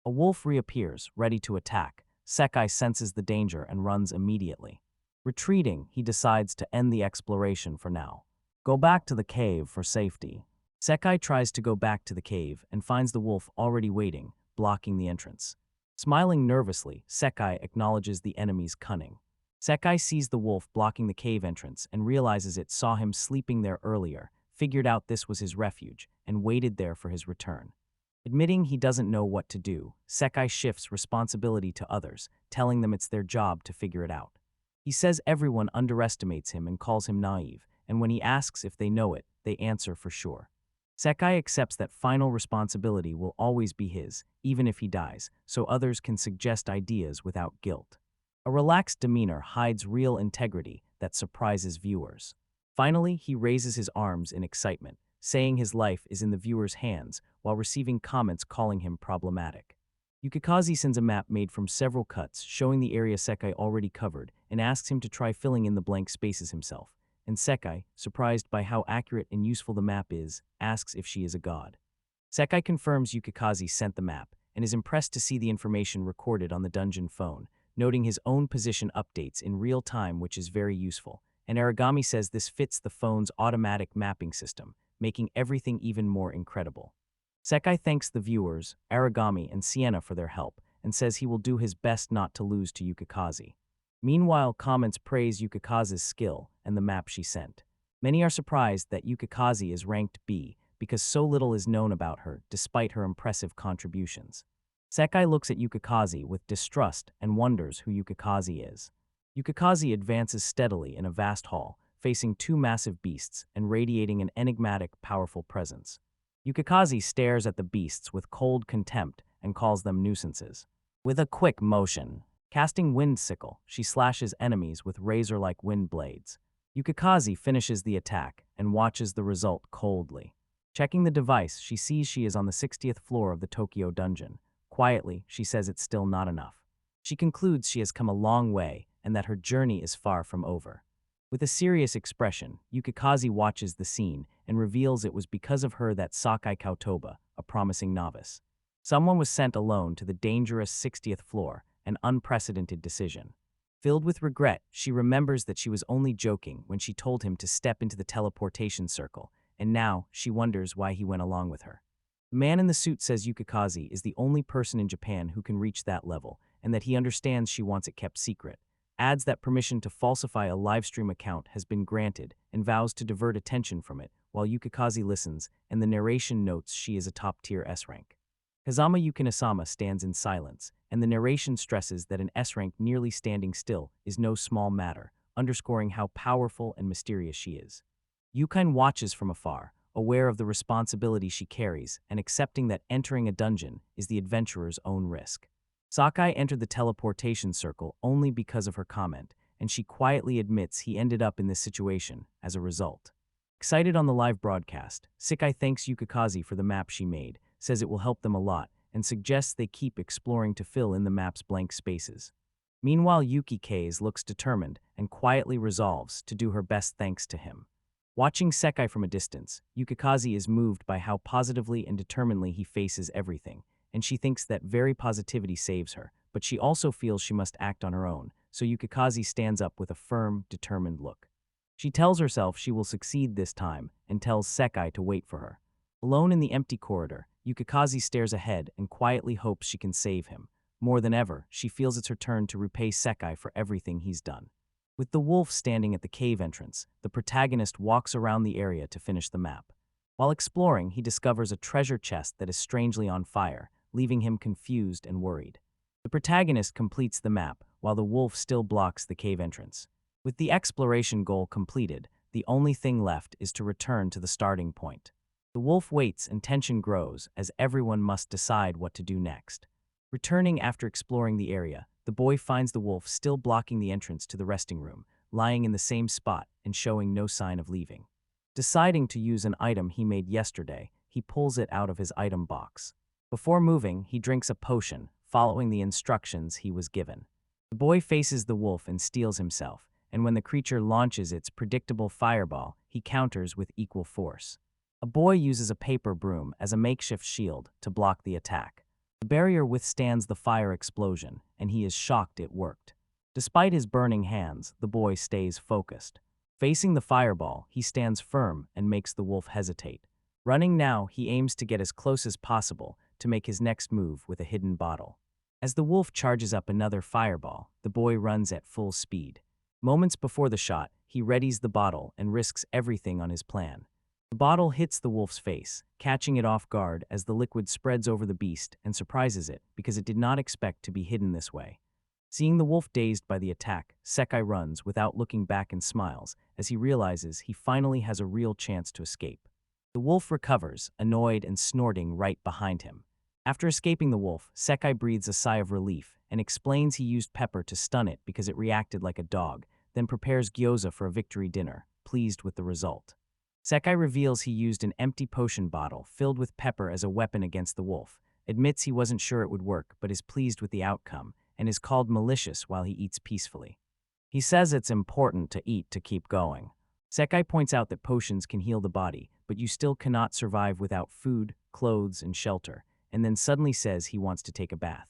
A wolf reappears, ready to attack. Sekai senses the danger and runs immediately. Retreating, he decides to end the exploration for now. Go back to the cave for safety. Sekai tries to go back to the cave and finds the wolf already waiting, blocking the entrance. Smiling nervously, Sekai acknowledges the enemy's cunning. Sekai sees the wolf blocking the cave entrance and realizes it saw him sleeping there earlier, figured out this was his refuge, and waited there for his return. Admitting he doesn't know what to do, Sekai shifts responsibility to others, telling them it's their job to figure it out. He says everyone underestimates him and calls him naive, and when he asks if they know it, they answer for sure. Sekai accepts that final responsibility will always be his, even if he dies, so others can suggest ideas without guilt. A relaxed demeanor hides real integrity that surprises viewers. Finally, he raises his arms in excitement, saying his life is in the viewer's hands while receiving comments calling him problematic. Yukikaze sends a map made from several cuts showing the area Sekai already covered and asks him to try filling in the blank spaces himself. And Sekai, surprised by how accurate and useful the map is, asks if she is a god. Sekai confirms Yukikaze sent the map and is impressed to see the information recorded on the dungeon phone, noting his own position updates in real time, which is very useful. And Aragami says this fits the phone's automatic mapping system, making everything even more incredible. Sekai thanks the viewers, Aragami and Sienna for their help, and says he will do his best not to lose to Yukikaze. Meanwhile, comments praise Yukikaze's skill and the map she sent. Many are surprised that Yukikaze is ranked B because so little is known about her despite her impressive contributions. Sekai looks at Yukikaze with distrust and wonders who Yukikaze is. Yukikaze advances steadily in a vast hall, facing two massive beasts and radiating an enigmatic, powerful presence. Yukikaze stares at the beasts with cold contempt and calls them nuisances. With a quick motion, Casting Wind Sickle, she slashes enemies with razor-like wind blades. Yukikaze finishes the attack and watches the result coldly. Checking the device, she sees she is on the 60th floor of the Tokyo dungeon. Quietly, she says it's still not enough. She concludes she has come a long way and that her journey is far from over. With a serious expression, Yukikaze watches the scene and reveals it was because of her that Sakai Kautoba, a promising novice. Someone was sent alone to the dangerous 60th floor, an unprecedented decision. Filled with regret, she remembers that she was only joking when she told him to step into the teleportation circle, and now she wonders why he went along with her. The man in the suit says Yukikaze is the only person in Japan who can reach that level, and that he understands she wants it kept secret. Adds that permission to falsify a livestream account has been granted and vows to divert attention from it, while Yukikaze listens, and the narration notes she is a top-tier S-rank. Kazama Yukinasama stands in silence, and the narration stresses that an S-rank nearly standing still is no small matter, underscoring how powerful and mysterious she is. Yukine watches from afar, aware of the responsibility she carries and accepting that entering a dungeon is the adventurer's own risk. Sakai entered the teleportation circle only because of her comment, and she quietly admits he ended up in this situation as a result. Excited on the live broadcast, Sakai thanks Yukikaze for the map she made, says it will help them a lot, and suggests they keep exploring to fill in the map's blank spaces. Meanwhile, Yukikaze looks determined and quietly resolves to do her best thanks to him. Watching Sakai from a distance, Yukikaze is moved by how positively and determinedly he faces everything, and she thinks that very positivity saves her, but she also feels she must act on her own, so Yukikaze stands up with a firm, determined look. She tells herself she will succeed this time and tells Sakai to wait for her. Alone in the empty corridor, Yukikaze stares ahead and quietly hopes she can save him. More than ever, she feels it's her turn to repay Sakai for everything he's done. With the wolf standing at the cave entrance, the protagonist walks around the area to finish the map. While exploring, he discovers a treasure chest that is strangely on fire, leaving him confused and worried. The protagonist completes the map, while the wolf still blocks the cave entrance. With the exploration goal completed, the only thing left is to return to the starting point. The wolf waits and tension grows as everyone must decide what to do next. Returning after exploring the area, the boy finds the wolf still blocking the entrance to the resting room, lying in the same spot and showing no sign of leaving. Deciding to use an item he made yesterday, he pulls it out of his item box. Before moving, he drinks a potion, following the instructions he was given. The boy faces the wolf and steels himself, and when the creature launches its predictable fireball, he counters with equal force. A boy uses a paper broom as a makeshift shield to block the attack. The barrier withstands the fire explosion, and he is shocked it worked. Despite his burning hands, the boy stays focused. Facing the fireball, he stands firm and makes the wolf hesitate. Running now, he aims to get as close as possible to make his next move with a hidden bottle. As the wolf charges up another fireball, the boy runs at full speed. Moments before the shot, he readies the bottle and risks everything on his plan. The bottle hits the wolf's face, catching it off guard as the liquid spreads over the beast and surprises it because it did not expect to be hidden this way. Seeing the wolf dazed by the attack, Sakai runs without looking back and smiles as he realizes he finally has a real chance to escape. The wolf recovers, annoyed and snorting right behind him. After escaping the wolf, Sakai breathes a sigh of relief and explains he used pepper to stun it because it reacted like a dog, then prepares gyoza for a victory dinner, pleased with the result. Sakai reveals he used an empty potion bottle filled with pepper as a weapon against the wolf, admits he wasn't sure it would work but is pleased with the outcome, and is called malicious while he eats peacefully. He says it's important to eat to keep going. Sakai points out that potions can heal the body, but you still cannot survive without food, clothes, and shelter, and then suddenly says he wants to take a bath.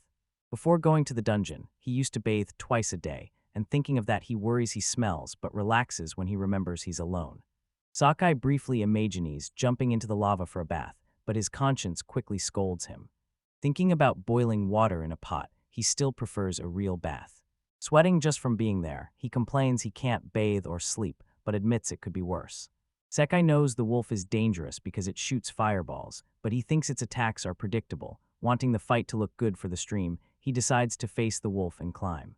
Before going to the dungeon, he used to bathe twice a day, and thinking of that he worries he smells but relaxes when he remembers he's alone. Sakai briefly imagines jumping into the lava for a bath, but his conscience quickly scolds him. Thinking about boiling water in a pot, he still prefers a real bath. Sweating just from being there, he complains he can't bathe or sleep, but admits it could be worse. Sakai knows the wolf is dangerous because it shoots fireballs, but he thinks its attacks are predictable. Wanting the fight to look good for the stream, he decides to face the wolf and climb.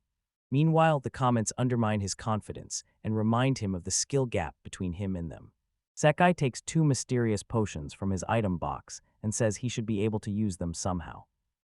Meanwhile, the comments undermine his confidence and remind him of the skill gap between him and them. Sakai takes 2 mysterious potions from his item box and says he should be able to use them somehow.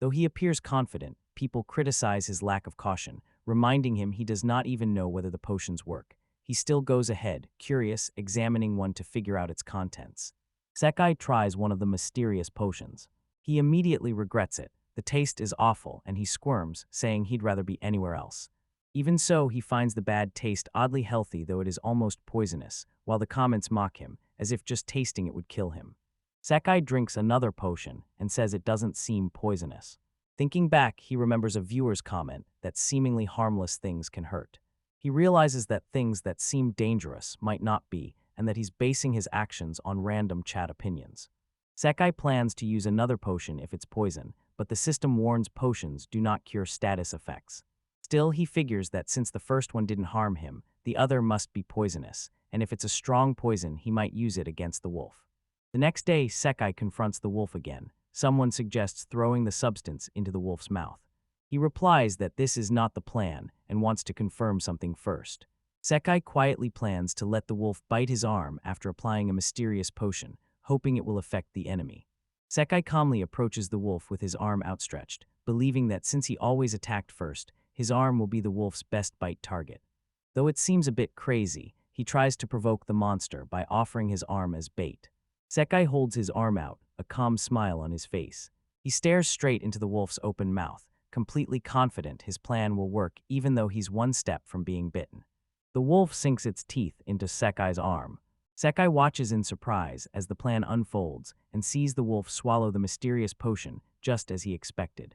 Though he appears confident, people criticize his lack of caution, reminding him he does not even know whether the potions work. He still goes ahead, curious, examining one to figure out its contents. Sekai tries one of the mysterious potions. He immediately regrets it. The taste is awful, and he squirms, saying he'd rather be anywhere else. Even so, he finds the bad taste oddly healthy, though it is almost poisonous, while the comments mock him, as if just tasting it would kill him. Sekai drinks another potion and says it doesn't seem poisonous. Thinking back, he remembers a viewer's comment that seemingly harmless things can hurt. He realizes that things that seem dangerous might not be, and that he's basing his actions on random chat opinions. Sekai plans to use another potion if it's poison, but the system warns potions do not cure status effects. Still, he figures that since the first one didn't harm him, the other must be poisonous, and if it's a strong poison, he might use it against the wolf. The next day, Sekai confronts the wolf again. Someone suggests throwing the substance into the wolf's mouth. He replies that this is not the plan and wants to confirm something first. Sekai quietly plans to let the wolf bite his arm after applying a mysterious potion, hoping it will affect the enemy. Sekai calmly approaches the wolf with his arm outstretched, believing that since he always attacked first, his arm will be the wolf's best bite target. Though it seems a bit crazy, he tries to provoke the monster by offering his arm as bait. Sekai holds his arm out, a calm smile on his face. He stares straight into the wolf's open mouth, completely confident his plan will work even though he's one step from being bitten. The wolf sinks its teeth into Sekai's arm. Sekai watches in surprise as the plan unfolds and sees the wolf swallow the mysterious potion just as he expected.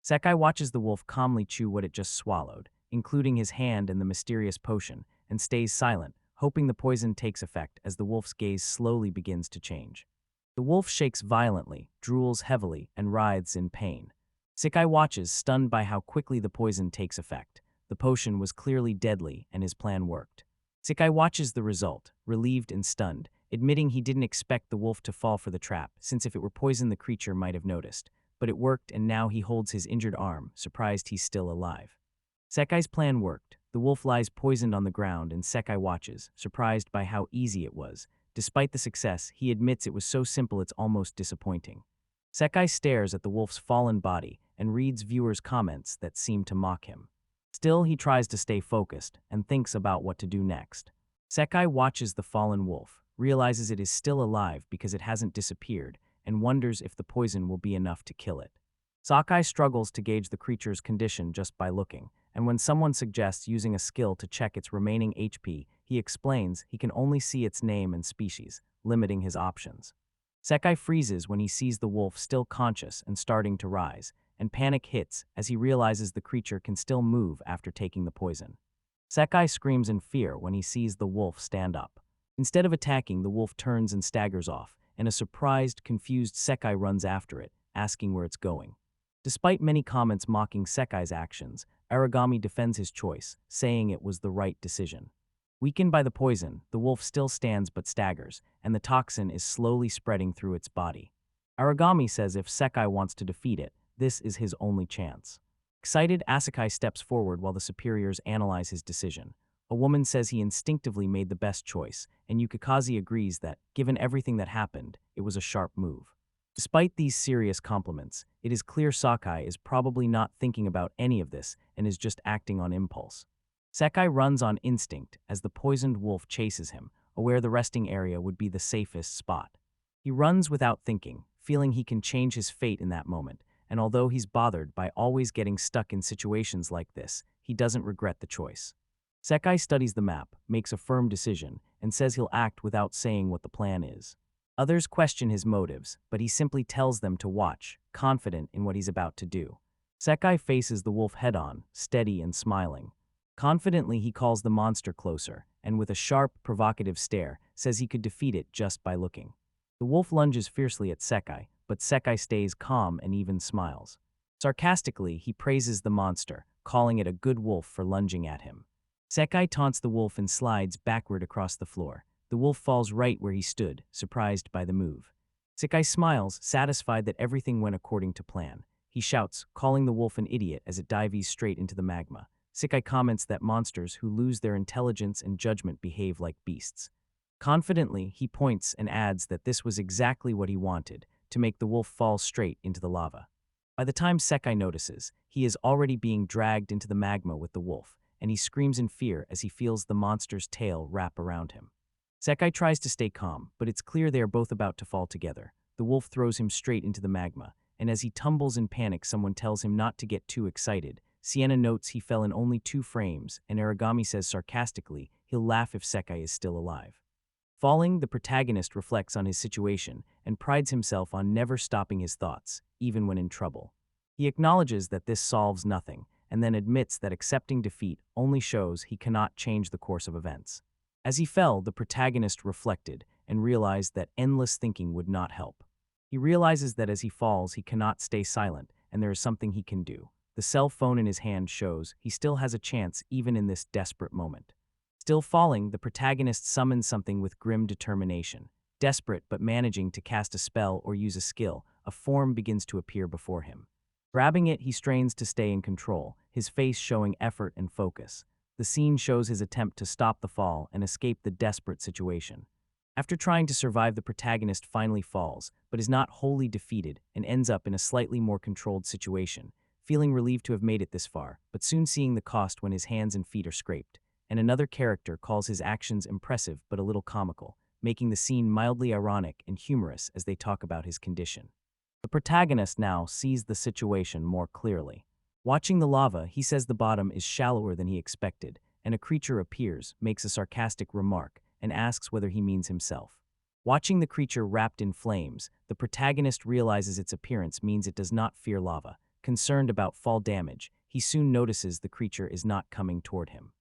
Sekai watches the wolf calmly chew what it just swallowed, including his hand and the mysterious potion, and stays silent, hoping the poison takes effect as the wolf's gaze slowly begins to change. The wolf shakes violently, drools heavily, and writhes in pain. Sekai watches, stunned by how quickly the poison takes effect. The potion was clearly deadly, and his plan worked. Sekai watches the result, relieved and stunned, admitting he didn't expect the wolf to fall for the trap, since if it were poison the creature might have noticed. But it worked, and now he holds his injured arm, surprised he's still alive. Sekai's plan worked. The wolf lies poisoned on the ground, and Sekai watches, surprised by how easy it was. Despite the success, he admits it was so simple it's almost disappointing. Sekai stares at the wolf's fallen body and reads viewers' comments that seem to mock him. Still, he tries to stay focused and thinks about what to do next. Sekai watches the fallen wolf, realizes it is still alive because it hasn't disappeared, and wonders if the poison will be enough to kill it. Sekai struggles to gauge the creature's condition just by looking, and when someone suggests using a skill to check its remaining HP, he explains he can only see its name and species, limiting his options. Sekai freezes when he sees the wolf still conscious and starting to rise, and panic hits as he realizes the creature can still move after taking the poison. Sekai screams in fear when he sees the wolf stand up. Instead of attacking, the wolf turns and staggers off, and a surprised, confused Sekai runs after it, asking where it's going. Despite many comments mocking Sekai's actions, Aragami defends his choice, saying it was the right decision. Weakened by the poison, the wolf still stands but staggers, and the toxin is slowly spreading through its body. Aragami says if Sekai wants to defeat it, this is his only chance. Excited, Asakai steps forward while the superiors analyze his decision. A woman says he instinctively made the best choice, and Yukikaze agrees that, given everything that happened, it was a sharp move. Despite these serious compliments, it is clear Sekai is probably not thinking about any of this and is just acting on impulse. Sekai runs on instinct as the poisoned wolf chases him, aware the resting area would be the safest spot. He runs without thinking, feeling he can change his fate in that moment, and although he's bothered by always getting stuck in situations like this, he doesn't regret the choice. Sekai studies the map, makes a firm decision, and says he'll act without saying what the plan is. Others question his motives, but he simply tells them to watch, confident in what he's about to do. Sekai faces the wolf head-on, steady and smiling. Confidently, he calls the monster closer, and with a sharp, provocative stare, says he could defeat it just by looking. The wolf lunges fiercely at Sekai, but Sekai stays calm and even smiles. Sarcastically, he praises the monster, calling it a good wolf for lunging at him. Sekai taunts the wolf and slides backward across the floor. The wolf falls right where he stood, surprised by the move. Sekai smiles, satisfied that everything went according to plan. He shouts, calling the wolf an idiot as it dives straight into the magma. Sekai comments that monsters who lose their intelligence and judgment behave like beasts. Confidently, he points and adds that this was exactly what he wanted, to make the wolf fall straight into the lava. By the time Sekai notices, he is already being dragged into the magma with the wolf, and he screams in fear as he feels the monster's tail wrap around him. Sekai tries to stay calm, but it's clear they are both about to fall together. The wolf throws him straight into the magma, and as he tumbles in panic, someone tells him not to get too excited. Sienna notes he fell in only 2 frames, and Aragami says sarcastically he'll laugh if Sekai is still alive. Falling, the protagonist reflects on his situation and prides himself on never stopping his thoughts, even when in trouble. He acknowledges that this solves nothing, and then admits that accepting defeat only shows he cannot change the course of events. As he fell, the protagonist reflected and realized that endless thinking would not help. He realizes that as he falls, he cannot stay silent, and there is something he can do. The cell phone in his hand shows he still has a chance even in this desperate moment. Still falling, the protagonist summons something with grim determination. Desperate but managing to cast a spell or use a skill, a form begins to appear before him. Grabbing it, he strains to stay in control, his face showing effort and focus. The scene shows his attempt to stop the fall and escape the desperate situation. After trying to survive, the protagonist finally falls, but is not wholly defeated and ends up in a slightly more controlled situation, feeling relieved to have made it this far, but soon seeing the cost when his hands and feet are scraped. And another character calls his actions impressive but a little comical, making the scene mildly ironic and humorous as they talk about his condition. The protagonist now sees the situation more clearly. Watching the lava, he says the bottom is shallower than he expected, and a creature appears, makes a sarcastic remark, and asks whether he means himself. Watching the creature wrapped in flames, the protagonist realizes its appearance means it does not fear lava. Concerned about fall damage, he soon notices the creature is not coming toward him.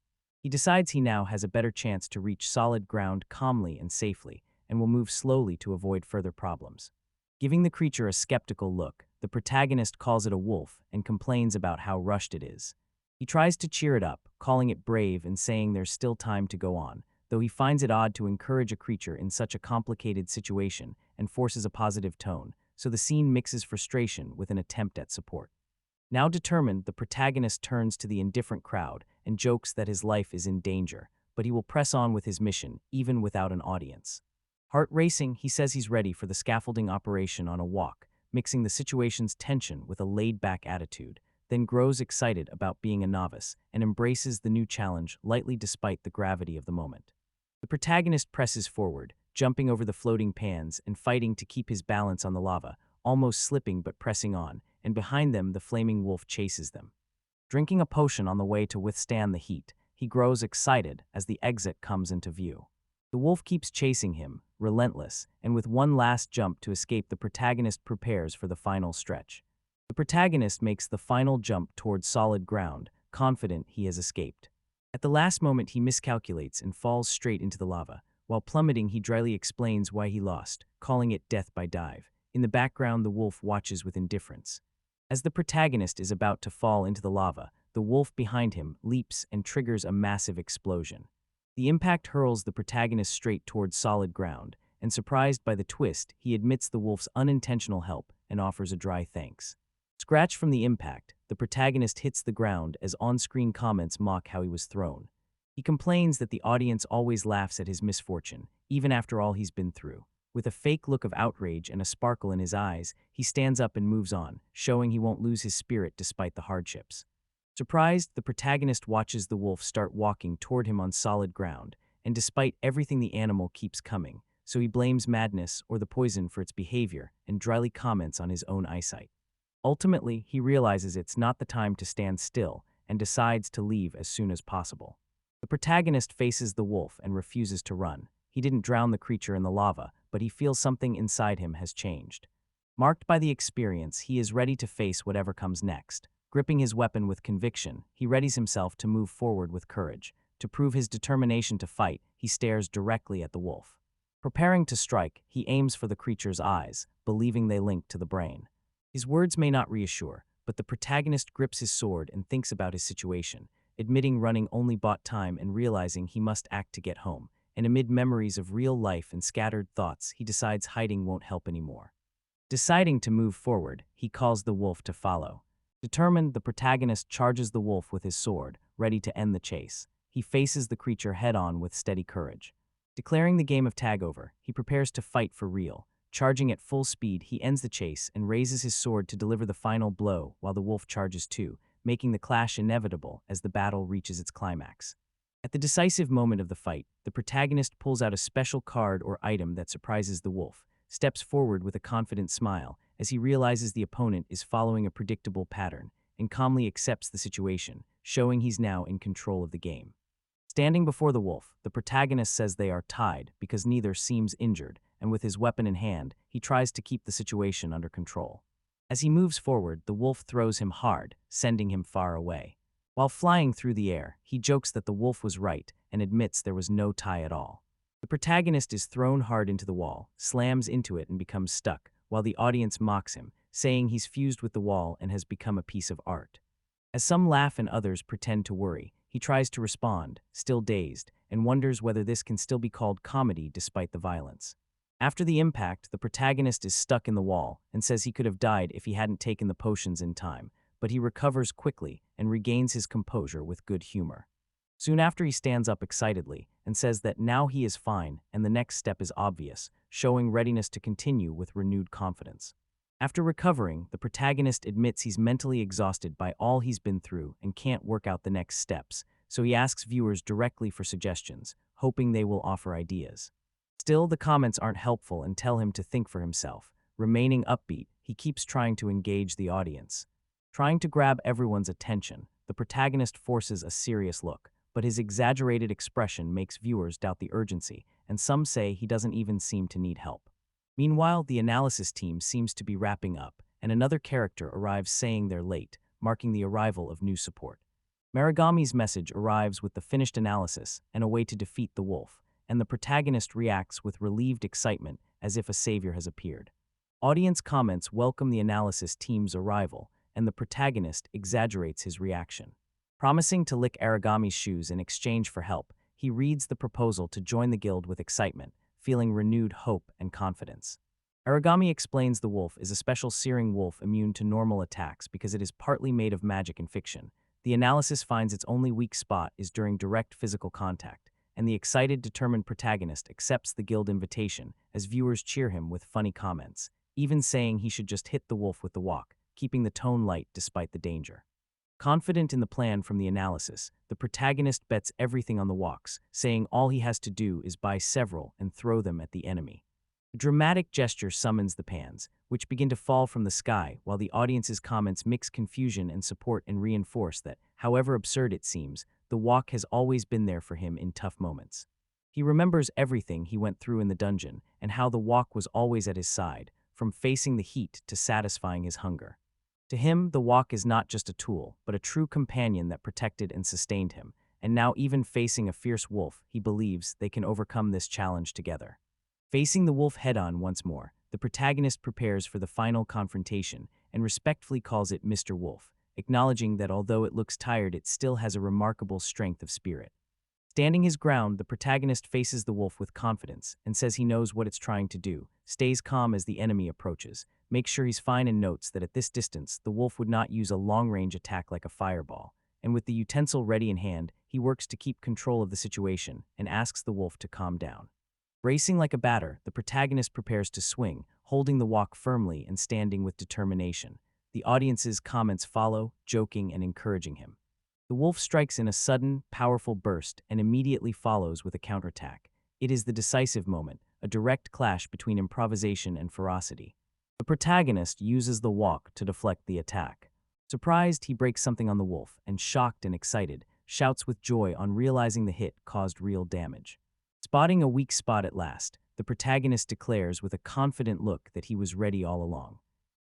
He decides he now has a better chance to reach solid ground calmly and safely, and will move slowly to avoid further problems. Giving the creature a skeptical look, the protagonist calls it a wolf and complains about how rushed it is. He tries to cheer it up, calling it brave and saying there's still time to go on, though he finds it odd to encourage a creature in such a complicated situation and forces a positive tone, so the scene mixes frustration with an attempt at support. Now determined, the protagonist turns to the indifferent crowd and jokes that his life is in danger, but he will press on with his mission, even without an audience. Heart racing, he says he's ready for the scaffolding operation on a walk, mixing the situation's tension with a laid-back attitude, then grows excited about being a novice and embraces the new challenge lightly despite the gravity of the moment. The protagonist presses forward, jumping over the floating pans and fighting to keep his balance on the lava, almost slipping but pressing on, and behind them the flaming wolf chases them. Drinking a potion on the way to withstand the heat, he grows excited as the exit comes into view. The wolf keeps chasing him, relentless, and with one last jump to escape, the protagonist prepares for the final stretch. The protagonist makes the final jump towards solid ground, confident he has escaped. At the last moment, he miscalculates and falls straight into the lava. While plummeting, he dryly explains why he lost, calling it death by dive. In the background, the wolf watches with indifference. As the protagonist is about to fall into the lava, the wolf behind him leaps and triggers a massive explosion. The impact hurls the protagonist straight towards solid ground, and surprised by the twist, he admits the wolf's unintentional help and offers a dry thanks. Scratched from the impact, the protagonist hits the ground as on-screen comments mock how he was thrown. He complains that the audience always laughs at his misfortune, even after all he's been through. With a fake look of outrage and a sparkle in his eyes, he stands up and moves on, showing he won't lose his spirit despite the hardships. Surprised, the protagonist watches the wolf start walking toward him on solid ground, and despite everything, the animal keeps coming, so he blames madness or the poison for its behavior and dryly comments on his own eyesight. Ultimately, he realizes it's not the time to stand still and decides to leave as soon as possible. The protagonist faces the wolf and refuses to run. He didn't drown the creature in the lava, but he feels something inside him has changed. Marked by the experience, he is ready to face whatever comes next. Gripping his weapon with conviction, he readies himself to move forward with courage. To prove his determination to fight, he stares directly at the wolf. Preparing to strike, he aims for the creature's eyes, believing they link to the brain. His words may not reassure, but the protagonist grips his sword and thinks about his situation, admitting running only bought time and realizing he must act to get home. And amid memories of real life and scattered thoughts, he decides hiding won't help anymore. Deciding to move forward, he calls the wolf to follow. Determined, the protagonist charges the wolf with his sword, ready to end the chase. He faces the creature head-on with steady courage. Declaring the game of tag over, he prepares to fight for real, Charging at full speed, he ends the chase and raises his sword to deliver the final blow while the wolf charges too, making the clash inevitable as the battle reaches its climax. At the decisive moment of the fight, the protagonist pulls out a special card or item that surprises the wolf, steps forward with a confident smile as he realizes the opponent is following a predictable pattern, and calmly accepts the situation, showing he's now in control of the game. Standing before the wolf, the protagonist says they are tied because neither seems injured, and with his weapon in hand, he tries to keep the situation under control. As he moves forward, the wolf throws him hard, sending him far away. While flying through the air, he jokes that the wolf was right and admits there was no tie at all. The protagonist is thrown hard into the wall, slams into it and becomes stuck, while the audience mocks him, saying he's fused with the wall and has become a piece of art. As some laugh and others pretend to worry, he tries to respond, still dazed, and wonders whether this can still be called comedy despite the violence. After the impact, the protagonist is stuck in the wall and says he could have died if he hadn't taken the potions in time, but he recovers quickly and regains his composure with good humor. Soon after, he stands up excitedly and says that now he is fine and the next step is obvious, showing readiness to continue with renewed confidence. After recovering, the protagonist admits he's mentally exhausted by all he's been through and can't work out the next steps, so he asks viewers directly for suggestions, hoping they will offer ideas. Still, the comments aren't helpful and tell him to think for himself. Remaining upbeat, he keeps trying to engage the audience. Trying to grab everyone's attention, the protagonist forces a serious look, but his exaggerated expression makes viewers doubt the urgency, and some say he doesn't even seem to need help. Meanwhile, the analysis team seems to be wrapping up, and another character arrives saying they're late, marking the arrival of new support. Marigami's message arrives with the finished analysis and a way to defeat the wolf, and the protagonist reacts with relieved excitement as if a savior has appeared. Audience comments welcome the analysis team's arrival, and the protagonist exaggerates his reaction. Promising to lick Aragami's shoes in exchange for help, he reads the proposal to join the guild with excitement, feeling renewed hope and confidence. Aragami explains the wolf is a special searing wolf immune to normal attacks because it is partly made of magic and fiction. The analysis finds its only weak spot is during direct physical contact, and the excited, determined protagonist accepts the guild invitation as viewers cheer him with funny comments, even saying he should just hit the wolf with the walk, keeping the tone light despite the danger. Confident in the plan from the analysis, the protagonist bets everything on the walks, saying all he has to do is buy several and throw them at the enemy. A dramatic gesture summons the pans, which begin to fall from the sky while the audience's comments mix confusion and support and reinforce that, however absurd it seems, the walk has always been there for him in tough moments. He remembers everything he went through in the dungeon and how the walk was always at his side, from facing the heat to satisfying his hunger. To him, the walk is not just a tool, but a true companion that protected and sustained him, and now even facing a fierce wolf, he believes they can overcome this challenge together. Facing the wolf head-on once more, the protagonist prepares for the final confrontation and respectfully calls it Mr. Wolf, acknowledging that although it looks tired, it still has a remarkable strength of spirit. Standing his ground, the protagonist faces the wolf with confidence and says he knows what it's trying to do, stays calm as the enemy approaches, makes sure he's fine and notes that at this distance, the wolf would not use a long-range attack like a fireball, and with the utensil ready in hand, he works to keep control of the situation and asks the wolf to calm down. Bracing like a batter, the protagonist prepares to swing, holding the walk firmly and standing with determination. The audience's comments follow, joking and encouraging him. The wolf strikes in a sudden, powerful burst and immediately follows with a counterattack. It is the decisive moment, a direct clash between improvisation and ferocity. The protagonist uses the walk to deflect the attack. Surprised, he breaks something on the wolf, and shocked and excited, shouts with joy on realizing the hit caused real damage. Spotting a weak spot at last, the protagonist declares with a confident look that he was ready all along.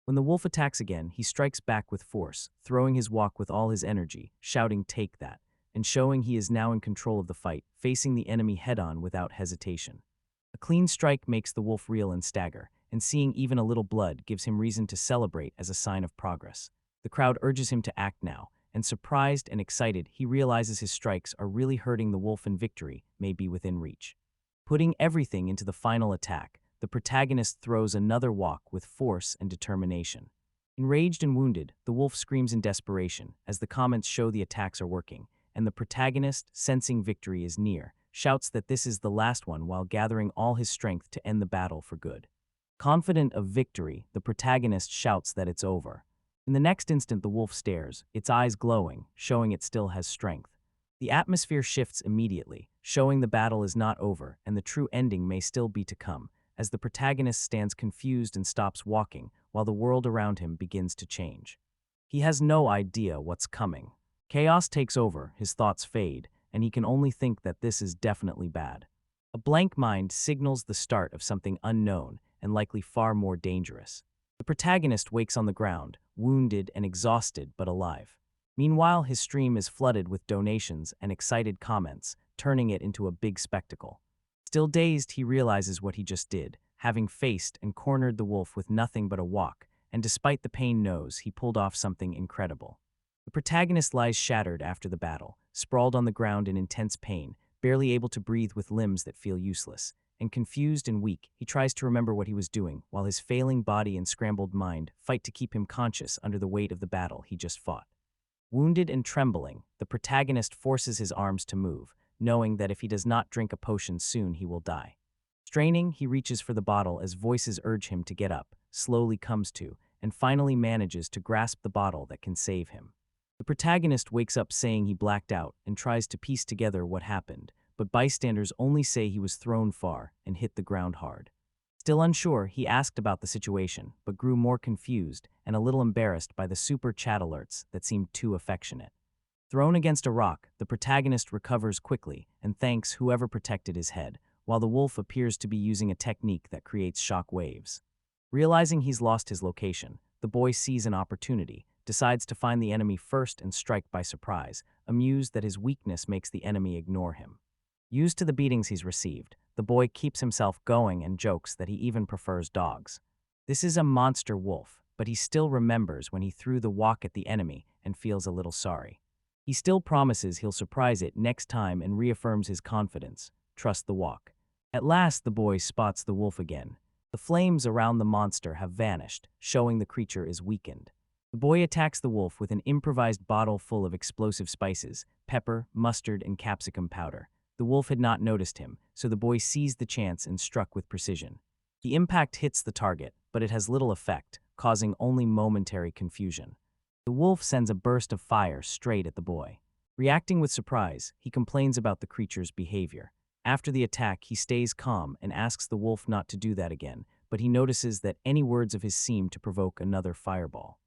When the wolf attacks again, he strikes back with force, throwing his walk with all his energy, shouting "Take that," and showing he is now in control of the fight, facing the enemy head-on without hesitation. A clean strike makes the wolf reel and stagger, and seeing even a little blood gives him reason to celebrate as a sign of progress. The crowd urges him to act now, and surprised and excited, he realizes his strikes are really hurting the wolf and victory may be within reach. Putting everything into the final attack, the protagonist throws another walk with force and determination. Enraged and wounded, the wolf screams in desperation as the comments show the attacks are working, and the protagonist, sensing victory is near, shouts that this is the last one while gathering all his strength to end the battle for good. Confident of victory, the protagonist shouts that it's over. In the next instant, the wolf stares, its eyes glowing, showing it still has strength. The atmosphere shifts immediately, showing the battle is not over and the true ending may still be to come, as the protagonist stands confused and stops walking while the world around him begins to change. He has no idea what's coming. Chaos takes over, his thoughts fade, and he can only think that this is definitely bad. A blank mind signals the start of something unknown and likely far more dangerous. The protagonist wakes on the ground, wounded and exhausted but alive. Meanwhile, his stream is flooded with donations and excited comments, turning it into a big spectacle. Still dazed, he realizes what he just did, having faced and cornered the wolf with nothing but a walk, and despite the pain knows he pulled off something incredible. The protagonist lies shattered after the battle, sprawled on the ground in intense pain, barely able to breathe with limbs that feel useless. And confused and weak, he tries to remember what he was doing, while his failing body and scrambled mind fight to keep him conscious under the weight of the battle he just fought. Wounded and trembling, the protagonist forces his arms to move, knowing that if he does not drink a potion soon he will die. Straining, he reaches for the bottle as voices urge him to get up, slowly comes to, and finally manages to grasp the bottle that can save him. The protagonist wakes up saying he blacked out and tries to piece together what happened, but bystanders only say he was thrown far and hit the ground hard. Still unsure, he asked about the situation, but grew more confused and a little embarrassed by the super chat alerts that seemed too affectionate. Thrown against a rock, the protagonist recovers quickly and thanks whoever protected his head, while the wolf appears to be using a technique that creates shock waves. Realizing he's lost his location, the boy sees an opportunity, decides to find the enemy first and strike by surprise, amused that his weakness makes the enemy ignore him. Used to the beatings he's received, the boy keeps himself going and jokes that he even prefers dogs. This is a monster wolf, but he still remembers when he threw the walk at the enemy and feels a little sorry. He still promises he'll surprise it next time and reaffirms his confidence. Trust the walk. At last, the boy spots the wolf again. The flames around the monster have vanished, showing the creature is weakened. The boy attacks the wolf with an improvised bottle full of explosive spices, pepper, mustard, and capsicum powder. The wolf had not noticed him, so the boy seized the chance and struck with precision. The impact hits the target, but it has little effect, causing only momentary confusion. The wolf sends a burst of fire straight at the boy. Reacting with surprise, he complains about the creature's behavior. After the attack, he stays calm and asks the wolf not to do that again, but he notices that any words of his seem to provoke another fireball.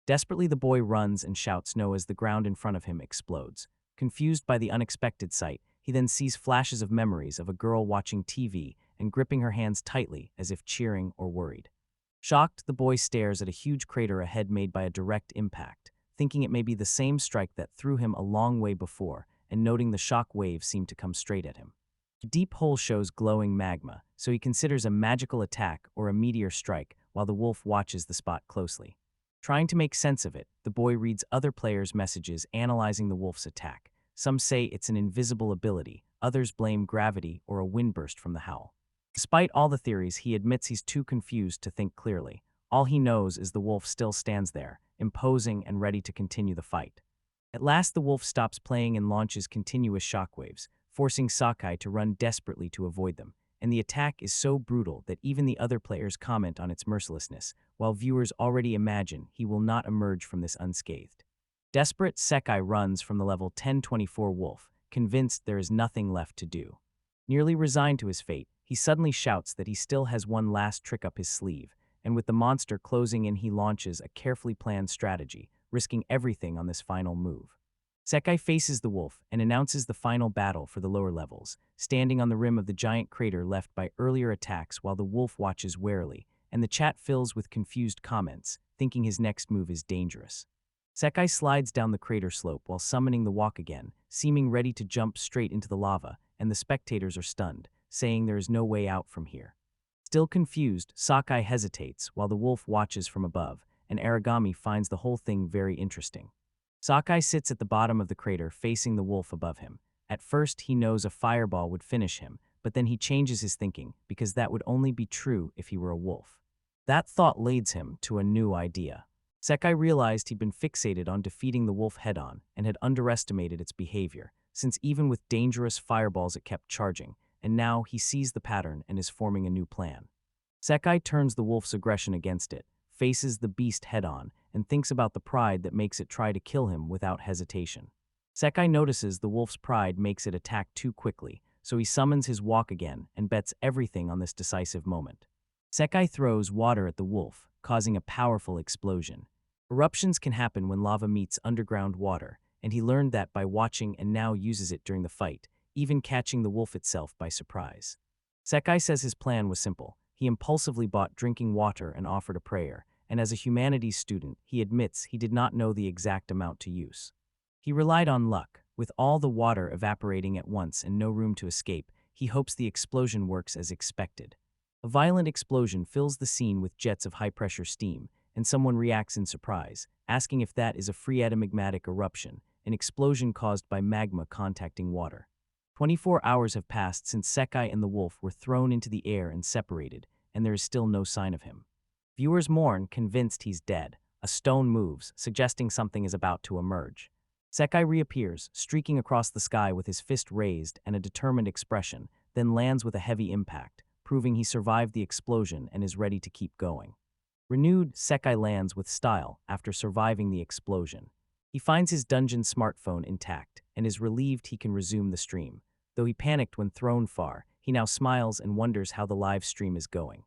Desperately, the boy runs and shouts no as the ground in front of him explodes. Confused by the unexpected sight, he then sees flashes of memories of a girl watching TV and gripping her hands tightly as if cheering or worried. Shocked, the boy stares at a huge crater ahead made by a direct impact, thinking it may be the same strike that threw him a long way before, and noting the shock waves seem to come straight at him. The deep hole shows glowing magma, so he considers a magical attack or a meteor strike while the wolf watches the spot closely. Trying to make sense of it, the boy reads other players' messages analyzing the wolf's attack. Some say it's an invisible ability, others blame gravity or a windburst from the howl. Despite all the theories, he admits he's too confused to think clearly. All he knows is the wolf still stands there, imposing and ready to continue the fight. At last, the wolf stops playing and launches continuous shockwaves, forcing Sakai to run desperately to avoid them, and the attack is so brutal that even the other players comment on its mercilessness, while viewers already imagine he will not emerge from this unscathed. Desperate, Sakai runs from the level 1024 wolf, convinced there is nothing left to do. Nearly resigned to his fate, he suddenly shouts that he still has one last trick up his sleeve, and with the monster closing in, he launches a carefully planned strategy, risking everything on this final move. Sakai faces the wolf and announces the final battle for the lower levels, standing on the rim of the giant crater left by earlier attacks while the wolf watches warily, and the chat fills with confused comments, thinking his next move is dangerous. Sakai slides down the crater slope while summoning the walk again, seeming ready to jump straight into the lava, and the spectators are stunned, saying there is no way out from here. Still confused, Sakai hesitates while the wolf watches from above, and Aragami finds the whole thing very interesting. Sakai sits at the bottom of the crater facing the wolf above him. At first, he knows a fireball would finish him, but then he changes his thinking because that would only be true if he were a wolf. That thought leads him to a new idea. Sakai realized he'd been fixated on defeating the wolf head-on and had underestimated its behavior, since even with dangerous fireballs it kept charging, and now he sees the pattern and is forming a new plan. Sekai turns the wolf's aggression against it, faces the beast head-on, and thinks about the pride that makes it try to kill him without hesitation. Sekai notices the wolf's pride makes it attack too quickly, so he summons his walk again and bets everything on this decisive moment. Sekai throws water at the wolf, causing a powerful explosion. Eruptions can happen when lava meets underground water, and he learned that by watching and now uses it during the fight, even catching the wolf itself by surprise. Sekai says his plan was simple. He impulsively bought drinking water and offered a prayer, and as a humanities student, he admits he did not know the exact amount to use. He relied on luck. With all the water evaporating at once and no room to escape, he hopes the explosion works as expected. A violent explosion fills the scene with jets of high-pressure steam, and someone reacts in surprise, asking if that is a free atomigmatic eruption, an explosion caused by magma contacting water. 24 hours have passed since Sekai and the wolf were thrown into the air and separated, and there is still no sign of him. Viewers mourn, convinced he's dead. A stone moves, suggesting something is about to emerge. Sekai reappears, streaking across the sky with his fist raised and a determined expression, then lands with a heavy impact, proving he survived the explosion and is ready to keep going. Renewed, Sekai lands with style after surviving the explosion. He finds his dungeon smartphone intact and is relieved he can resume the stream. Though he panicked when thrown far, he now smiles and wonders how the live stream is going.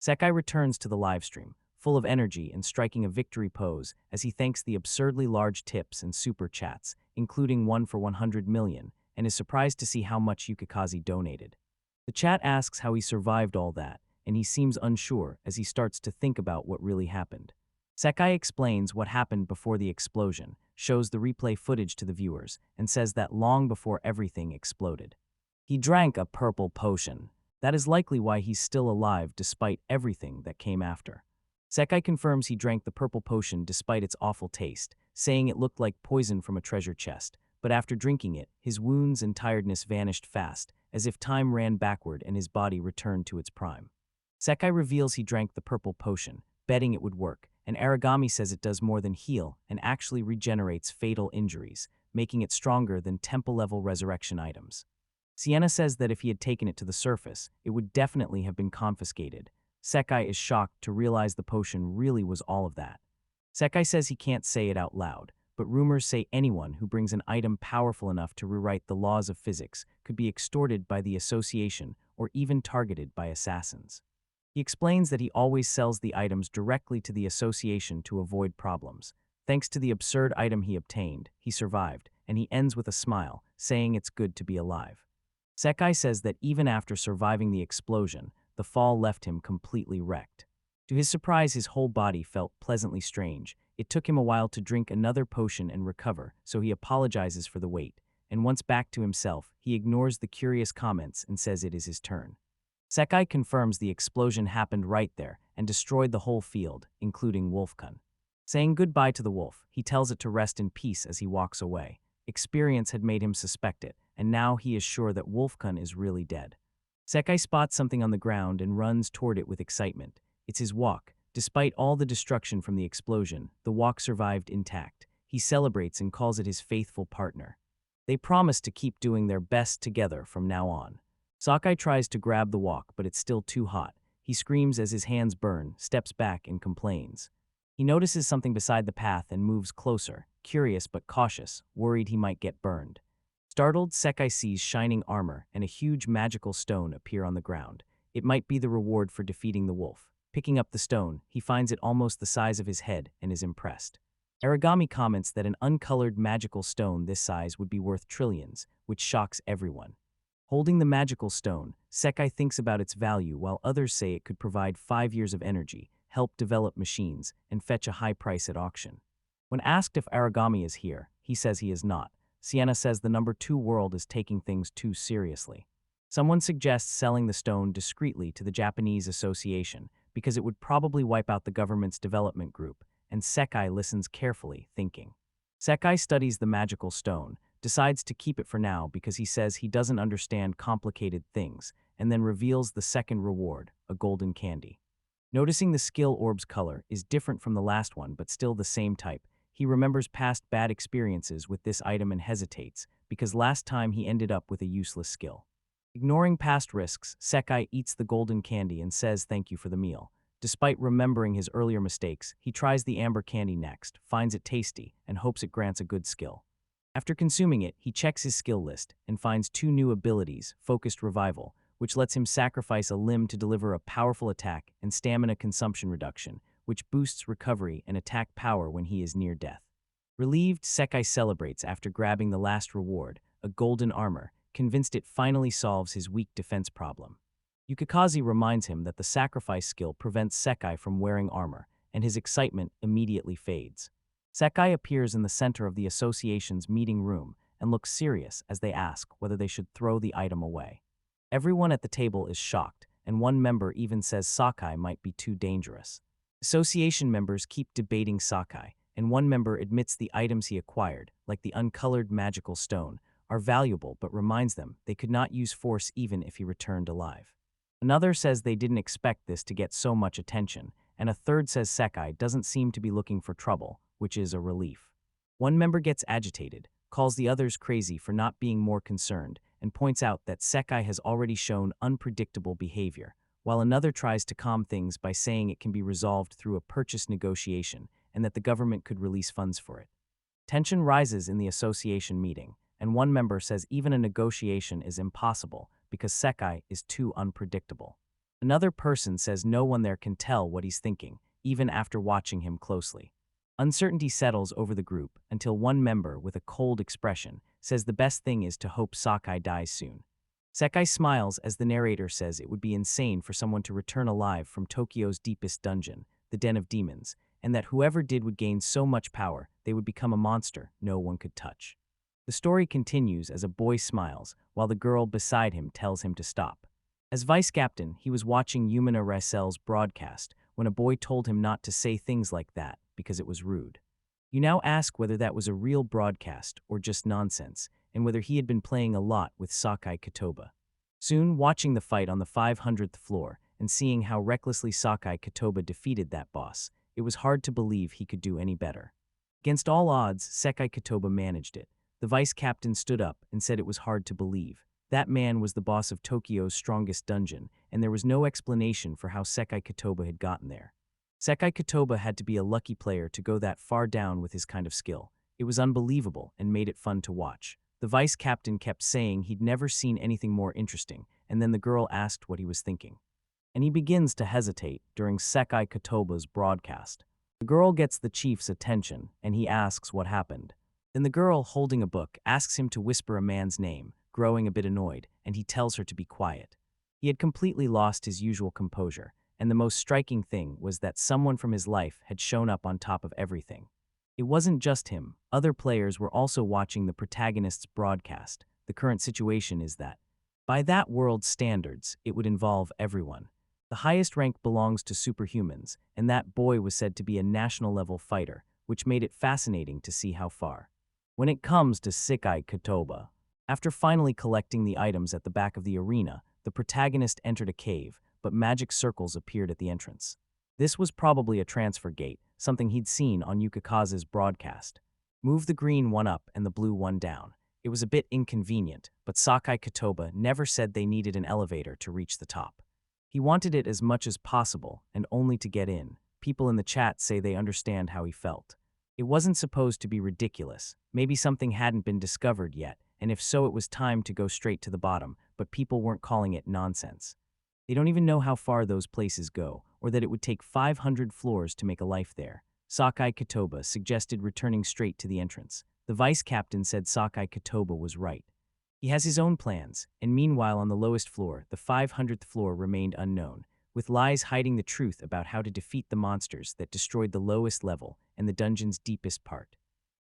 Sekai returns to the live stream, full of energy and striking a victory pose as he thanks the absurdly large tips and super chats, including one for 100 million, and is surprised to see how much Yukikaze donated. The chat asks how he survived all that, and he seems unsure as he starts to think about what really happened. Sekai explains what happened before the explosion, shows the replay footage to the viewers, and says that long before everything exploded. He drank a purple potion. That is likely why he's still alive despite everything that came after. Sekai confirms he drank the purple potion despite its awful taste, saying it looked like poison from a treasure chest, but after drinking it, his wounds and tiredness vanished fast, as if time ran backward and his body returned to its prime. Sekai reveals he drank the purple potion, betting it would work, and Aragami says it does more than heal and actually regenerates fatal injuries, making it stronger than temple-level resurrection items. Sienna says that if he had taken it to the surface, it would definitely have been confiscated. Sekai is shocked to realize the potion really was all of that. Sekai says he can't say it out loud, but rumors say anyone who brings an item powerful enough to rewrite the laws of physics could be extorted by the association or even targeted by assassins. He explains that he always sells the items directly to the association to avoid problems. Thanks to the absurd item he obtained, he survived, and he ends with a smile, saying it's good to be alive. Sekai says that even after surviving the explosion, the fall left him completely wrecked. To his surprise, his whole body felt pleasantly strange. It took him a while to drink another potion and recover, so he apologizes for the wait, and once back to himself, he ignores the curious comments and says it is his turn. Sekai confirms the explosion happened right there and destroyed the whole field, including Wolfkun. Saying goodbye to the wolf, he tells it to rest in peace as he walks away. Experience had made him suspect it, and now he is sure that Wolfkun is really dead. Sekai spots something on the ground and runs toward it with excitement. It's his walk. Despite all the destruction from the explosion, the walk survived intact. He celebrates and calls it his faithful partner. They promise to keep doing their best together from now on. Sekai tries to grab the walk, but it's still too hot. He screams as his hands burn, steps back, and complains. He notices something beside the path and moves closer, curious but cautious, worried he might get burned. Startled, Sekai sees shining armor and a huge magical stone appear on the ground. It might be the reward for defeating the wolf. Picking up the stone, he finds it almost the size of his head and is impressed. Aragami comments that an uncolored magical stone this size would be worth trillions, which shocks everyone. Holding the magical stone, Sekai thinks about its value while others say it could provide 5 years of energy, help develop machines, and fetch a high price at auction. When asked if Aragami is here, he says he is not. Sienna says the number 2 world is taking things too seriously. Someone suggests selling the stone discreetly to the Japanese Association because it would probably wipe out the government's development group, and Sekai listens carefully, thinking. Sekai studies the magical stone, decides to keep it for now because he says he doesn't understand complicated things, and then reveals the second reward, a golden candy. Noticing the skill orb's color is different from the last one but still the same type, he remembers past bad experiences with this item and hesitates, because last time he ended up with a useless skill. Ignoring past risks, Sekai eats the golden candy and says thank you for the meal. Despite remembering his earlier mistakes, he tries the amber candy next, finds it tasty, and hopes it grants a good skill. After consuming it, he checks his skill list and finds two new abilities, Focused Revival, which lets him sacrifice a limb to deliver a powerful attack, and Stamina Consumption Reduction, which boosts recovery and attack power when he is near death. Relieved, Sekai celebrates after grabbing the last reward, a golden armor, convinced it finally solves his weak defense problem. Yukikaze reminds him that the sacrifice skill prevents Sekai from wearing armor, and his excitement immediately fades. Sekai appears in the center of the association's meeting room and looks serious as they ask whether they should throw the item away. Everyone at the table is shocked, and one member even says Sakai might be too dangerous. Association members keep debating Sakai, and one member admits the items he acquired, like the uncolored magical stone, are valuable but reminds them they could not use force even if he returned alive. Another says they didn't expect this to get so much attention, and a third says Sekai doesn't seem to be looking for trouble, which is a relief. One member gets agitated, calls the others crazy for not being more concerned, and points out that Sekai has already shown unpredictable behavior, while another tries to calm things by saying it can be resolved through a purchase negotiation and that the government could release funds for it. Tension rises in the association meeting, and one member says even a negotiation is impossible because Sekai is too unpredictable. Another person says no one there can tell what he's thinking, even after watching him closely. Uncertainty settles over the group until one member, with a cold expression, says the best thing is to hope Sakai dies soon. Sekai smiles as the narrator says it would be insane for someone to return alive from Tokyo's deepest dungeon, the Den of Demons, and that whoever did would gain so much power they would become a monster no one could touch. The story continues as a boy smiles while the girl beside him tells him to stop. As vice captain, he was watching Yumina Rassel's broadcast when a boy told him not to say things like that because it was rude. You now ask whether that was a real broadcast or just nonsense, and whether he had been playing a lot with Sakai Kotoba. Soon, watching the fight on the 500th floor and seeing how recklessly Sakai Kotoba defeated that boss, it was hard to believe he could do any better. Against all odds, Sekai Kotoba managed it. The vice captain stood up and said it was hard to believe. That man was the boss of Tokyo's strongest dungeon, and there was no explanation for how Sekai Kotoba had gotten there. Sekai Kotoba had to be a lucky player to go that far down with his kind of skill. It was unbelievable and made it fun to watch. The vice captain kept saying he'd never seen anything more interesting, and then the girl asked what he was thinking. And he begins to hesitate during Sekai Kotoba's broadcast. The girl gets the chief's attention, and he asks what happened. Then the girl, holding a book, asks him to whisper a man's name, growing a bit annoyed, and he tells her to be quiet. He had completely lost his usual composure, and the most striking thing was that someone from his life had shown up on top of everything. It wasn't just him. Other players were also watching the protagonist's broadcast. The current situation is that, by that world's standards, it would involve everyone. The highest rank belongs to superhumans, and that boy was said to be a national-level fighter, which made it fascinating to see how far. When it comes to Sekai Kotoba, after finally collecting the items at the back of the arena, the protagonist entered a cave, but magic circles appeared at the entrance. This was probably a transfer gate, something he'd seen on Yukikaze's broadcast. Move the green one up and the blue one down. It was a bit inconvenient, but Sakai Kotoba never said they needed an elevator to reach the top. He wanted it as much as possible, and only to get in. People in the chat say they understand how he felt. It wasn't supposed to be ridiculous. Maybe something hadn't been discovered yet, and if so, it was time to go straight to the bottom, but people weren't calling it nonsense. They don't even know how far those places go, or that it would take 500 floors to make a life there. Sakai Kotoba suggested returning straight to the entrance. The vice captain said Sakai Kotoba was right. He has his own plans, and meanwhile on the lowest floor, the 500th floor remained unknown, with lies hiding the truth about how to defeat the monsters that destroyed the lowest level and the dungeon's deepest part.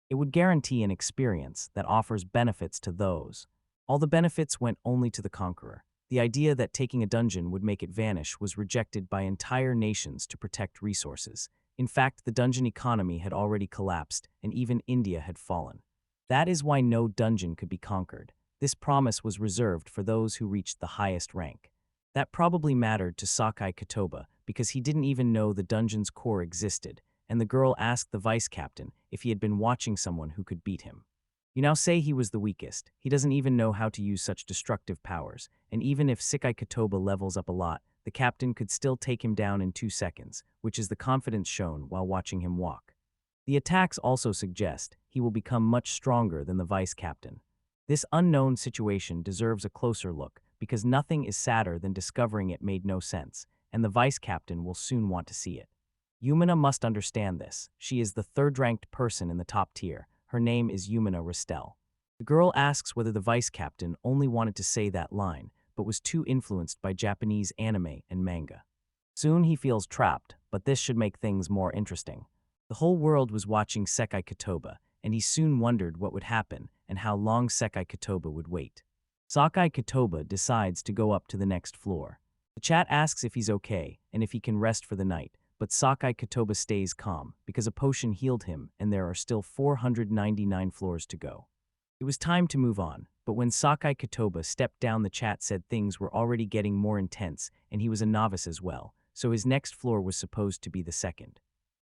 It would guarantee an experience that offers benefits to those. All the benefits went only to the conqueror. The idea that taking a dungeon would make it vanish was rejected by entire nations to protect resources. In fact, the dungeon economy had already collapsed, and even India had fallen. That is why no dungeon could be conquered. This promise was reserved for those who reached the highest rank. That probably mattered to Sakai Kotoba because he didn't even know the dungeon's core existed, and the girl asked the vice captain if he had been watching someone who could beat him. You now say he was the weakest. He doesn't even know how to use such destructive powers, and even if Sekai Kotoba levels up a lot, the captain could still take him down in 2 seconds, which is the confidence shown while watching him walk. The attacks also suggest he will become much stronger than the vice captain. This unknown situation deserves a closer look because nothing is sadder than discovering it made no sense, and the vice captain will soon want to see it. Yumina must understand this. She is the third-ranked person in the top tier. Her name is Yumina Ristel. The girl asks whether the vice captain only wanted to say that line, but was too influenced by Japanese anime and manga. Soon he feels trapped, but this should make things more interesting. The whole world was watching Sekai Kotoba, and he soon wondered what would happen and how long Sekai Kotoba would wait. Sekai Kotoba decides to go up to the next floor. The chat asks if he's okay and if he can rest for the night, but Sekai Kotoba stays calm because a potion healed him and there are still 499 floors to go. It was time to move on, but when Sekai Kotoba stepped down, the chat said things were already getting more intense and he was a novice as well, so his next floor was supposed to be the second.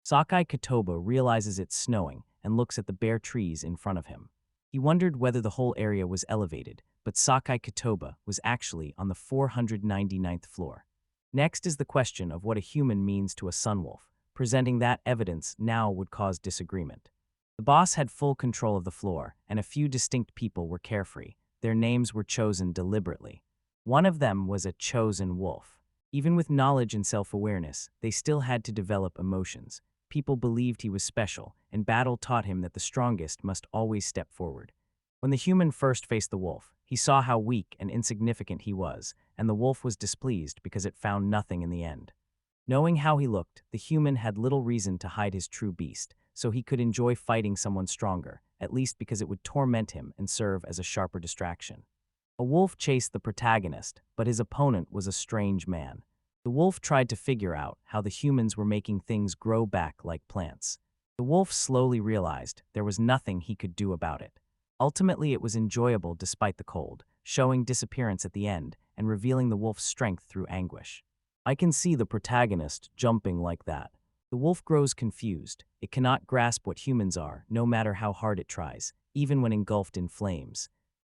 Sekai Kotoba realizes it's snowing and looks at the bare trees in front of him. He wondered whether the whole area was elevated, but Sekai Kotoba was actually on the 499th floor. Next is the question of what a human means to a sunwolf. Presenting that evidence now would cause disagreement. The boss had full control of the floor, and a few distinct people were carefree. Their names were chosen deliberately. One of them was a chosen wolf. Even with knowledge and self-awareness, they still had to develop emotions. People believed he was special, and battle taught him that the strongest must always step forward. When the human first faced the wolf, he saw how weak and insignificant he was, and the wolf was displeased because it found nothing in the end. Knowing how he looked, the human had little reason to hide his true beast, so he could enjoy fighting someone stronger, at least because it would torment him and serve as a sharper distraction. A wolf chased the protagonist, but his opponent was a strange man. The wolf tried to figure out how the humans were making things grow back like plants. The wolf slowly realized there was nothing he could do about it. Ultimately, it was enjoyable despite the cold, showing disappearance at the end and revealing the wolf's strength through anguish. I can see the protagonist jumping like that. The wolf grows confused. It cannot grasp what humans are, no matter how hard it tries, even when engulfed in flames.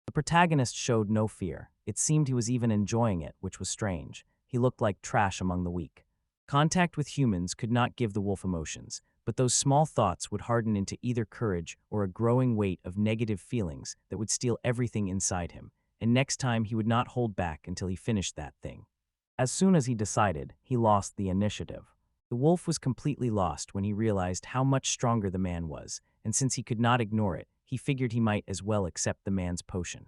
The protagonist showed no fear. It seemed he was even enjoying it, which was strange. He looked like trash among the weak. Contact with humans could not give the wolf emotions, but those small thoughts would harden into either courage or a growing weight of negative feelings that would steal everything inside him, and next time he would not hold back until he finished that thing. As soon as he decided, he lost the initiative. The wolf was completely lost when he realized how much stronger the man was, and since he could not ignore it, he figured he might as well accept the man's potion.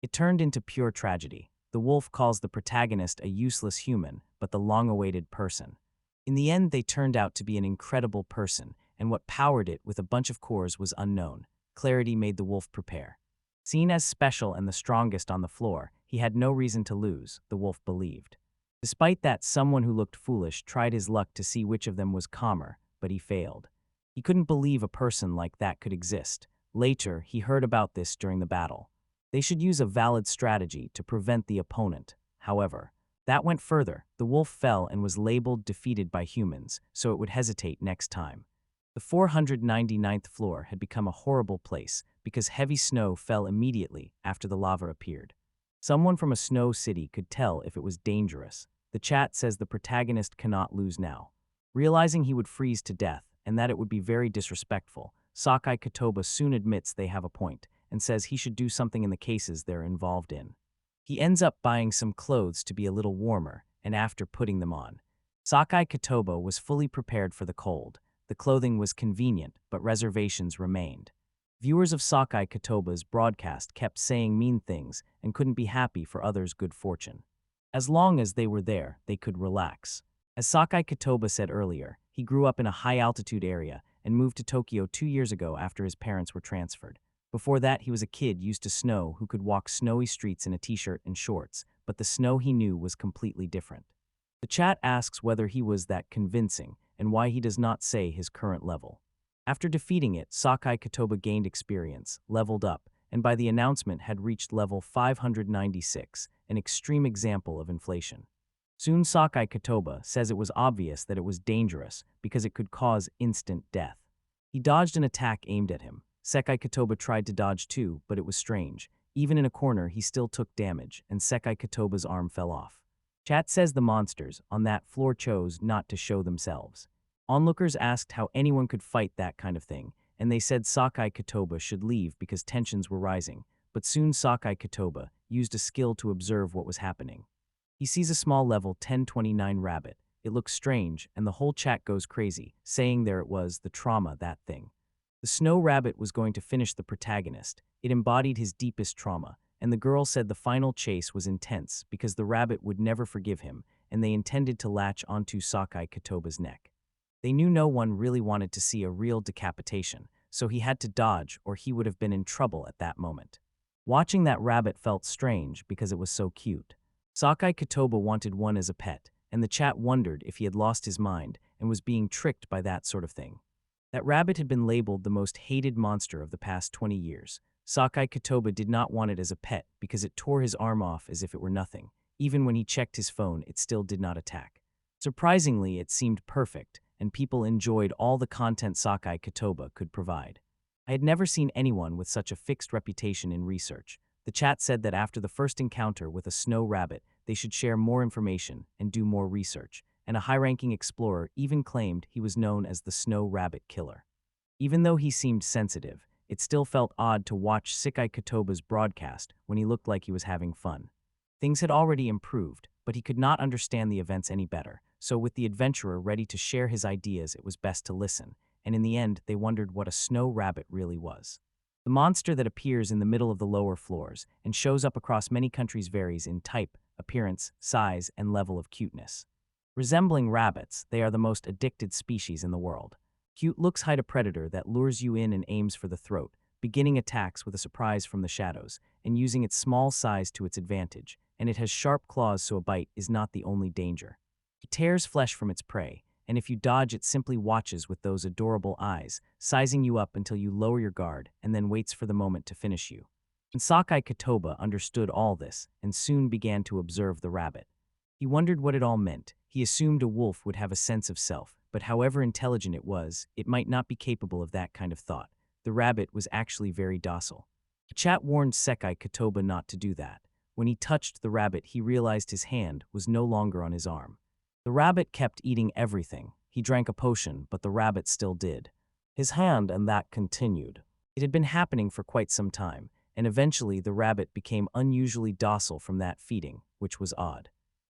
It turned into pure tragedy. The wolf calls the protagonist a useless human, but the long-awaited person. In the end, they turned out to be an incredible person, and what powered it with a bunch of cores was unknown. Clarity made the wolf prepare. Seen as special and the strongest on the floor, he had no reason to lose, the wolf believed. Despite that, someone who looked foolish tried his luck to see which of them was calmer, but he failed. He couldn't believe a person like that could exist. Later, he heard about this during the battle. They should use a valid strategy to prevent the opponent. However, that went further. The wolf fell and was labeled defeated by humans, so it would hesitate next time. The 499th floor had become a horrible place because heavy snow fell immediately after the lava appeared. Someone from a snow city could tell if it was dangerous. The chat says the protagonist cannot lose now. Realizing he would freeze to death and that it would be very disrespectful, Sekai Kotoba soon admits they have a point and says he should do something in the cases they're involved in. He ends up buying some clothes to be a little warmer, and after putting them on, Sekai Kotoba was fully prepared for the cold. The clothing was convenient, but reservations remained. Viewers of Sekai Kotoba's broadcast kept saying mean things and couldn't be happy for others' good fortune. As long as they were there, they could relax. As Sekai Kotoba said earlier, he grew up in a high-altitude area and moved to Tokyo 2 years ago after his parents were transferred. Before that, he was a kid used to snow who could walk snowy streets in a t-shirt and shorts, but the snow he knew was completely different. The chat asks whether he was that convincing and why he does not say his current level. After defeating it, Sekai Kotoba gained experience, leveled up, and by the announcement had reached level 596, an extreme example of inflation. Soon Sekai Kotoba says it was obvious that it was dangerous because it could cause instant death. He dodged an attack aimed at him. Sekai Kotoba tried to dodge too, but it was strange. Even in a corner, he still took damage, and Sekai Kotoba's arm fell off. Chat says the monsters on that floor chose not to show themselves. Onlookers asked how anyone could fight that kind of thing, and they said Sekai Kotoba should leave because tensions were rising, but soon Sekai Kotoba used a skill to observe what was happening. He sees a small level 1029 rabbit. It looks strange, and the whole chat goes crazy, saying there it was, the trauma, that thing. The snow rabbit was going to finish the protagonist. It embodied his deepest trauma, and the girl said the final chase was intense because the rabbit would never forgive him, and they intended to latch onto Sekai Kotoba's neck. They knew no one really wanted to see a real decapitation, so he had to dodge or he would have been in trouble at that moment. Watching that rabbit felt strange because it was so cute. Sekai Kotoba wanted one as a pet, and the chat wondered if he had lost his mind and was being tricked by that sort of thing. That rabbit had been labeled the most hated monster of the past 20 years. Sekai Kotoba did not want it as a pet because it tore his arm off as if it were nothing. Even when he checked his phone, it still did not attack. Surprisingly, it seemed perfect, and people enjoyed all the content Sekai Kotoba could provide. I had never seen anyone with such a fixed reputation in research. The chat said that after the first encounter with a snow rabbit, they should share more information and do more research, and a high-ranking explorer even claimed he was known as the Snow Rabbit Killer. Even though he seemed sensitive, it still felt odd to watch Sekai Kotoba's broadcast when he looked like he was having fun. Things had already improved, but he could not understand the events any better, so with the adventurer ready to share his ideas, it was best to listen, and in the end, they wondered what a snow rabbit really was. The monster that appears in the middle of the lower floors and shows up across many countries varies in type, appearance, size, and level of cuteness. Resembling rabbits, they are the most addicted species in the world. Cute looks hide a predator that lures you in and aims for the throat, beginning attacks with a surprise from the shadows, and using its small size to its advantage, and it has sharp claws so a bite is not the only danger. It tears flesh from its prey, and if you dodge it simply watches with those adorable eyes, sizing you up until you lower your guard and then waits for the moment to finish you. And Sekai Kotoba understood all this and soon began to observe the rabbit. He wondered what it all meant. He assumed a wolf would have a sense of self, but however intelligent it was, it might not be capable of that kind of thought. The rabbit was actually very docile. The chat warned Sekai Kotoba not to do that. When he touched the rabbit, he realized his hand was no longer on his arm. The rabbit kept eating everything. He drank a potion, but the rabbit still did. His hand and that continued. It had been happening for quite some time, and eventually the rabbit became unusually docile from that feeding, which was odd.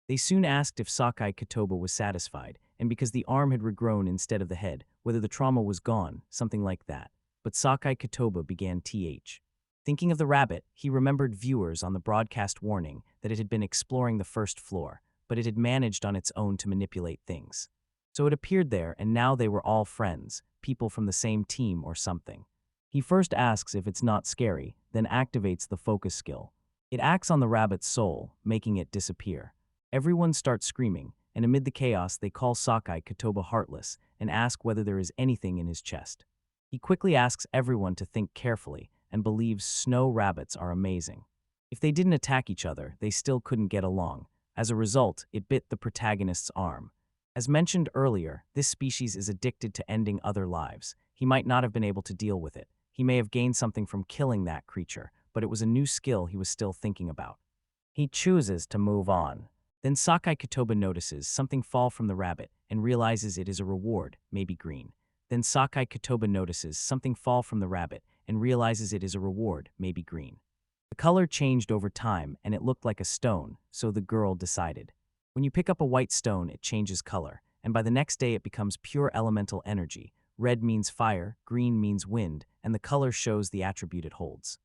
They soon asked if Sekai Kotoba was satisfied, and because the arm had regrown instead of the head, whether the trauma was gone, something like that. But Sekai Kotoba began th. Thinking of the rabbit, he remembered viewers on the broadcast warning that it had been exploring the first floor, but it had managed on its own to manipulate things. So it appeared there, and now they were all friends, people from the same team or something. He first asks if it's not scary, then activates the focus skill. It acts on the rabbit's soul, making it disappear. Everyone starts screaming, and amid the chaos they call Sekai Kotoba heartless and ask whether there is anything in his chest. He quickly asks everyone to think carefully and believes snow rabbits are amazing. If they didn't attack each other, they still couldn't get along. As a result, it bit the protagonist's arm. As mentioned earlier, this species is addicted to ending other lives. He might not have been able to deal with it. He may have gained something from killing that creature, but it was a new skill he was still thinking about. He chooses to move on. Then Sekai Kotoba notices something fall from the rabbit and realizes it is a reward, maybe green. Then Sekai Kotoba notices something fall from the rabbit and realizes it is a reward, maybe green. The color changed over time and it looked like a stone, so the girl decided. When you pick up a white stone, it changes color, and by the next day it becomes pure elemental energy. Red means fire, green means wind, and the color shows the attribute it holds.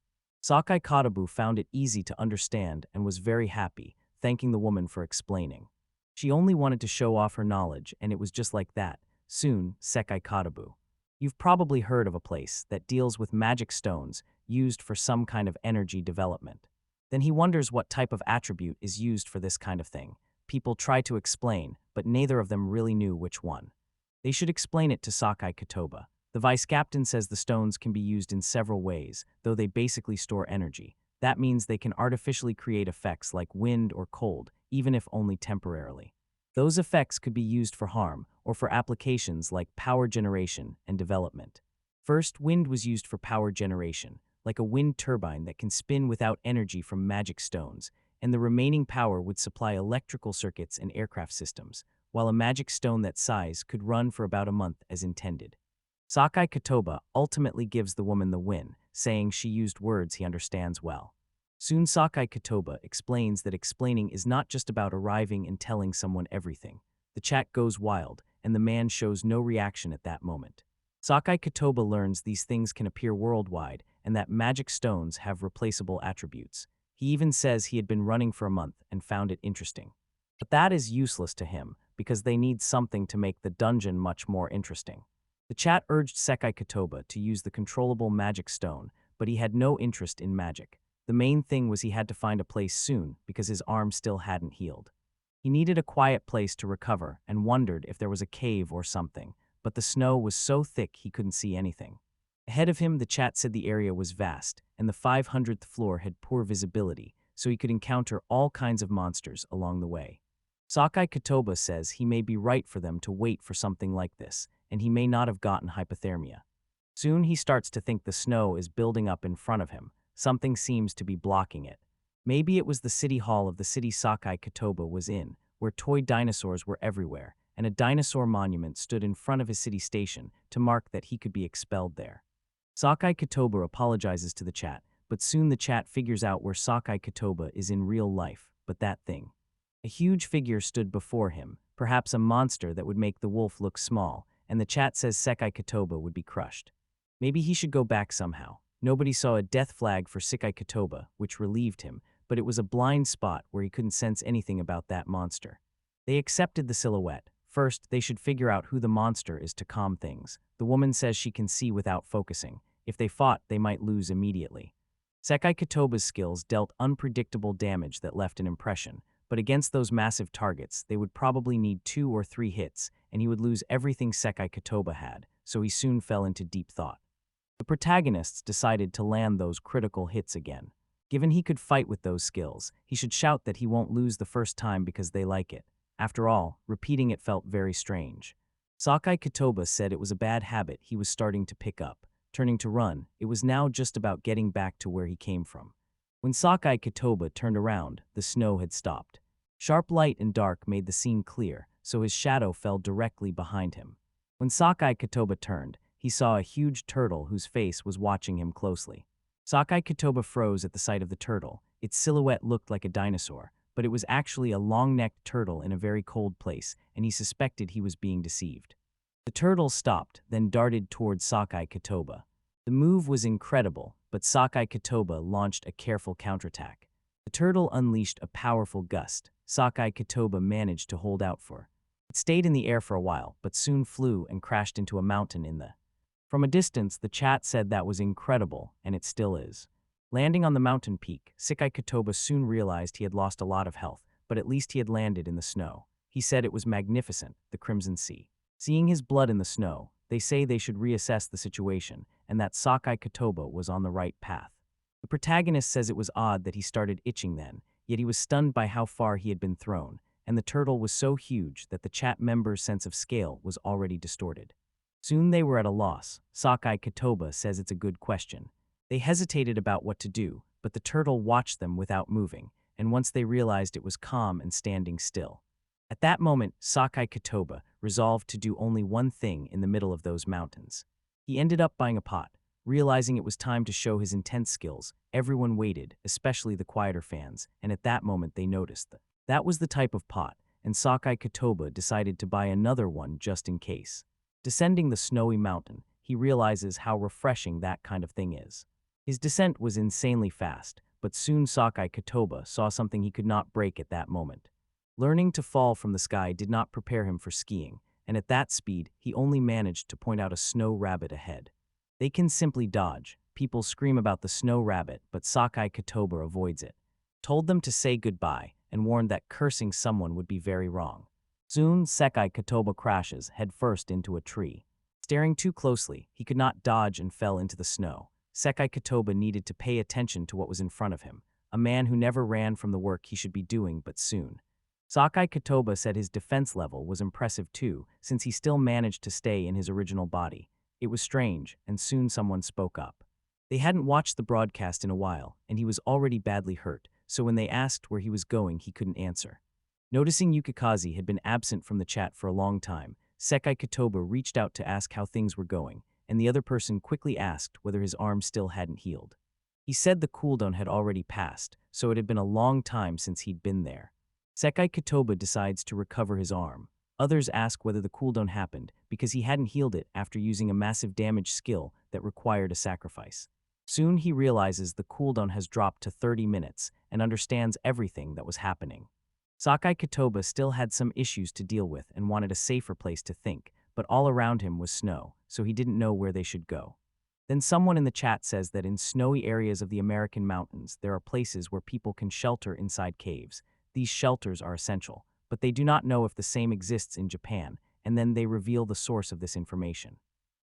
Sekai Kotoba found it easy to understand and was very happy, thanking the woman for explaining. She only wanted to show off her knowledge, and it was just like that. Soon, Sekai Kotoba. You've probably heard of a place that deals with magic stones used for some kind of energy development. Then he wonders what type of attribute is used for this kind of thing. People try to explain, but neither of them really knew which one. They should explain it to Sekai Kotoba. The vice captain says the stones can be used in several ways, though they basically store energy. That means they can artificially create effects like wind or cold, even if only temporarily. Those effects could be used for harm or for applications like power generation and development. First, wind was used for power generation, like a wind turbine that can spin without energy from magic stones, and the remaining power would supply electrical circuits and aircraft systems, while a magic stone that size could run for about a month as intended. Sakai Kotoba ultimately gives the woman the win, saying she used words he understands well. Soon Sakai Kotoba explains that explaining is not just about arriving and telling someone everything. The chat goes wild, and the man shows no reaction at that moment. Sakai Kotoba learns these things can appear worldwide and that magic stones have replaceable attributes. He even says he had been running for a month and found it interesting. But that is useless to him because they need something to make the dungeon much more interesting. The chat urged Sekai Kotoba to use the controllable magic stone, but he had no interest in magic. The main thing was he had to find a place soon because his arm still hadn't healed. He needed a quiet place to recover and wondered if there was a cave or something, but the snow was so thick he couldn't see anything. Ahead of him, the chat said the area was vast, and the 500th floor had poor visibility, so he could encounter all kinds of monsters along the way. Sakai Kotoba says he may be right for them to wait for something like this, and he may not have gotten hypothermia. Soon he starts to think the snow is building up in front of him. Something seems to be blocking it. Maybe it was the city hall of the city Sakai Kotoba was in, where toy dinosaurs were everywhere, and a dinosaur monument stood in front of his city station to mark that he could be expelled there. Sakai Kotoba apologizes to the chat, but soon the chat figures out where Sakai Kotoba is in real life, but that thing. A huge figure stood before him, perhaps a monster that would make the wolf look small, and the chat says Sekai Kotoba would be crushed. Maybe he should go back somehow. Nobody saw a death flag for Sekai Kotoba, which relieved him, but it was a blind spot where he couldn't sense anything about that monster. They accepted the silhouette. First, they should figure out who the monster is to calm things. The woman says she can see without focusing. If they fought, they might lose immediately. Sekai Kotoba's skills dealt unpredictable damage that left an impression, but against those massive targets, they would probably need 2 or 3 hits, and he would lose everything Sekai Kotoba had, so he soon fell into deep thought. The protagonists decided to land those critical hits again. Given he could fight with those skills, he should shout that he won't lose the first time because they like it. After all, repeating it felt very strange. Sakai Kotoba said it was a bad habit he was starting to pick up. Turning to run, it was now just about getting back to where he came from. When Sakai Kotoba turned around, the snow had stopped. Sharp light and dark made the scene clear, so his shadow fell directly behind him. When Sakai Kotoba turned, he saw a huge turtle whose face was watching him closely. Sakai Kotoba froze at the sight of the turtle. Its silhouette looked like a dinosaur, but it was actually a long-necked turtle in a very cold place, and he suspected he was being deceived. The turtle stopped, then darted towards Sakai Kotoba. The move was incredible, but Sakai Kotoba launched a careful counterattack. The turtle unleashed a powerful gust. Sakai Kotoba managed to hold out for. It stayed in the air for a while, but soon flew and crashed into a mountain in the. From a distance, the chat said that was incredible, and it still is. Landing on the mountain peak, Sakai Kotoba soon realized he had lost a lot of health, but at least he had landed in the snow. He said it was magnificent, the Crimson Sea. Seeing his blood in the snow, they say they should reassess the situation, and that Sakai Kotoba was on the right path. The protagonist says it was odd that he started itching then, yet he was stunned by how far he had been thrown, and the turtle was so huge that the chat member's sense of scale was already distorted. Soon they were at a loss. Sakai Kotoba says it's a good question. They hesitated about what to do, but the turtle watched them without moving, and once they realized it was calm and standing still. At that moment, Sakai Kotoba resolved to do only one thing in the middle of those mountains. He ended up buying a pot. Realizing it was time to show his intense skills, everyone waited, especially the quieter fans, and at that moment they noticed that was the type of pot, and Sakai Kotoba decided to buy another one just in case. Descending the snowy mountain, he realizes how refreshing that kind of thing is. His descent was insanely fast, but soon Sakai Kotoba saw something he could not break at that moment. Learning to fall from the sky did not prepare him for skiing, and at that speed, he only managed to point out a snow rabbit ahead. They can simply dodge. People scream about the snow rabbit, but Sakai Kotoba avoids it. Told them to say goodbye, and warned that cursing someone would be very wrong. Soon, Sakai Kotoba crashes headfirst into a tree. Staring too closely, he could not dodge and fell into the snow. Sakai Kotoba needed to pay attention to what was in front of him, a man who never ran from the work he should be doing but soon. Sakai Kotoba said his defense level was impressive too, since he still managed to stay in his original body. It was strange, and soon someone spoke up. They hadn't watched the broadcast in a while, and he was already badly hurt, so when they asked where he was going, he couldn't answer. Noticing Yukikaze had been absent from the chat for a long time, Sekai Kotoba reached out to ask how things were going, and the other person quickly asked whether his arm still hadn't healed. He said the cooldown had already passed, so it had been a long time since he'd been there. Sekai Kotoba decides to recover his arm. Others ask whether the cooldown happened because he hadn't healed it after using a massive damage skill that required a sacrifice. Soon he realizes the cooldown has dropped to 30 minutes and understands everything that was happening. Sekai Kotoba still had some issues to deal with and wanted a safer place to think, but all around him was snow, so he didn't know where they should go. Then someone in the chat says that in snowy areas of the American mountains, there are places where people can shelter inside caves. These shelters are essential, but they do not know if the same exists in Japan, and then they reveal the source of this information.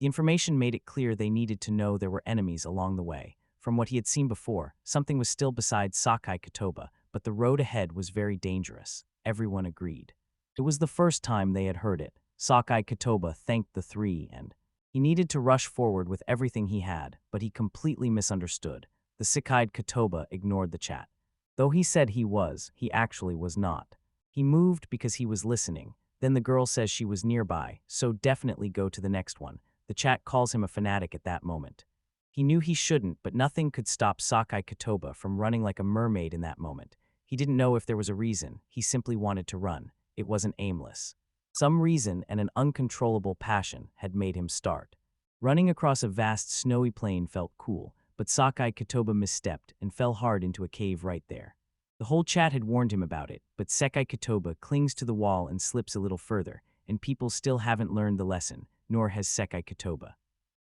The information made it clear they needed to know there were enemies along the way. From what he had seen before, something was still beside Sekai Kotoba, but the road ahead was very dangerous. Everyone agreed. It was the first time they had heard it. Sekai Kotoba thanked the three and he needed to rush forward with everything he had, but he completely misunderstood. The sick-eyed Kotoba ignored the chat. Though he said he actually was not. He moved because he was listening. Then the girl says she was nearby, so definitely go to the next one. The chat calls him a fanatic at that moment. He knew he shouldn't, but nothing could stop Sekai Kotoba from running like a mermaid in that moment. He didn't know if there was a reason. He simply wanted to run. It wasn't aimless. Some reason and an uncontrollable passion had made him start. Running across a vast snowy plain felt cool, but Sekai Kotoba misstepped and fell hard into a cave right there. The whole chat had warned him about it, but Sekai Kotoba clings to the wall and slips a little further, and people still haven't learned the lesson, nor has Sekai Kotoba.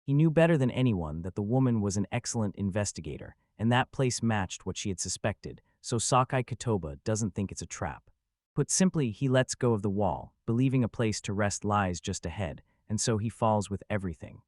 He knew better than anyone that the woman was an excellent investigator, and that place matched what she had suspected, so Sekai Kotoba doesn't think it's a trap. Put simply, he lets go of the wall, believing a place to rest lies just ahead, and so he falls with everything.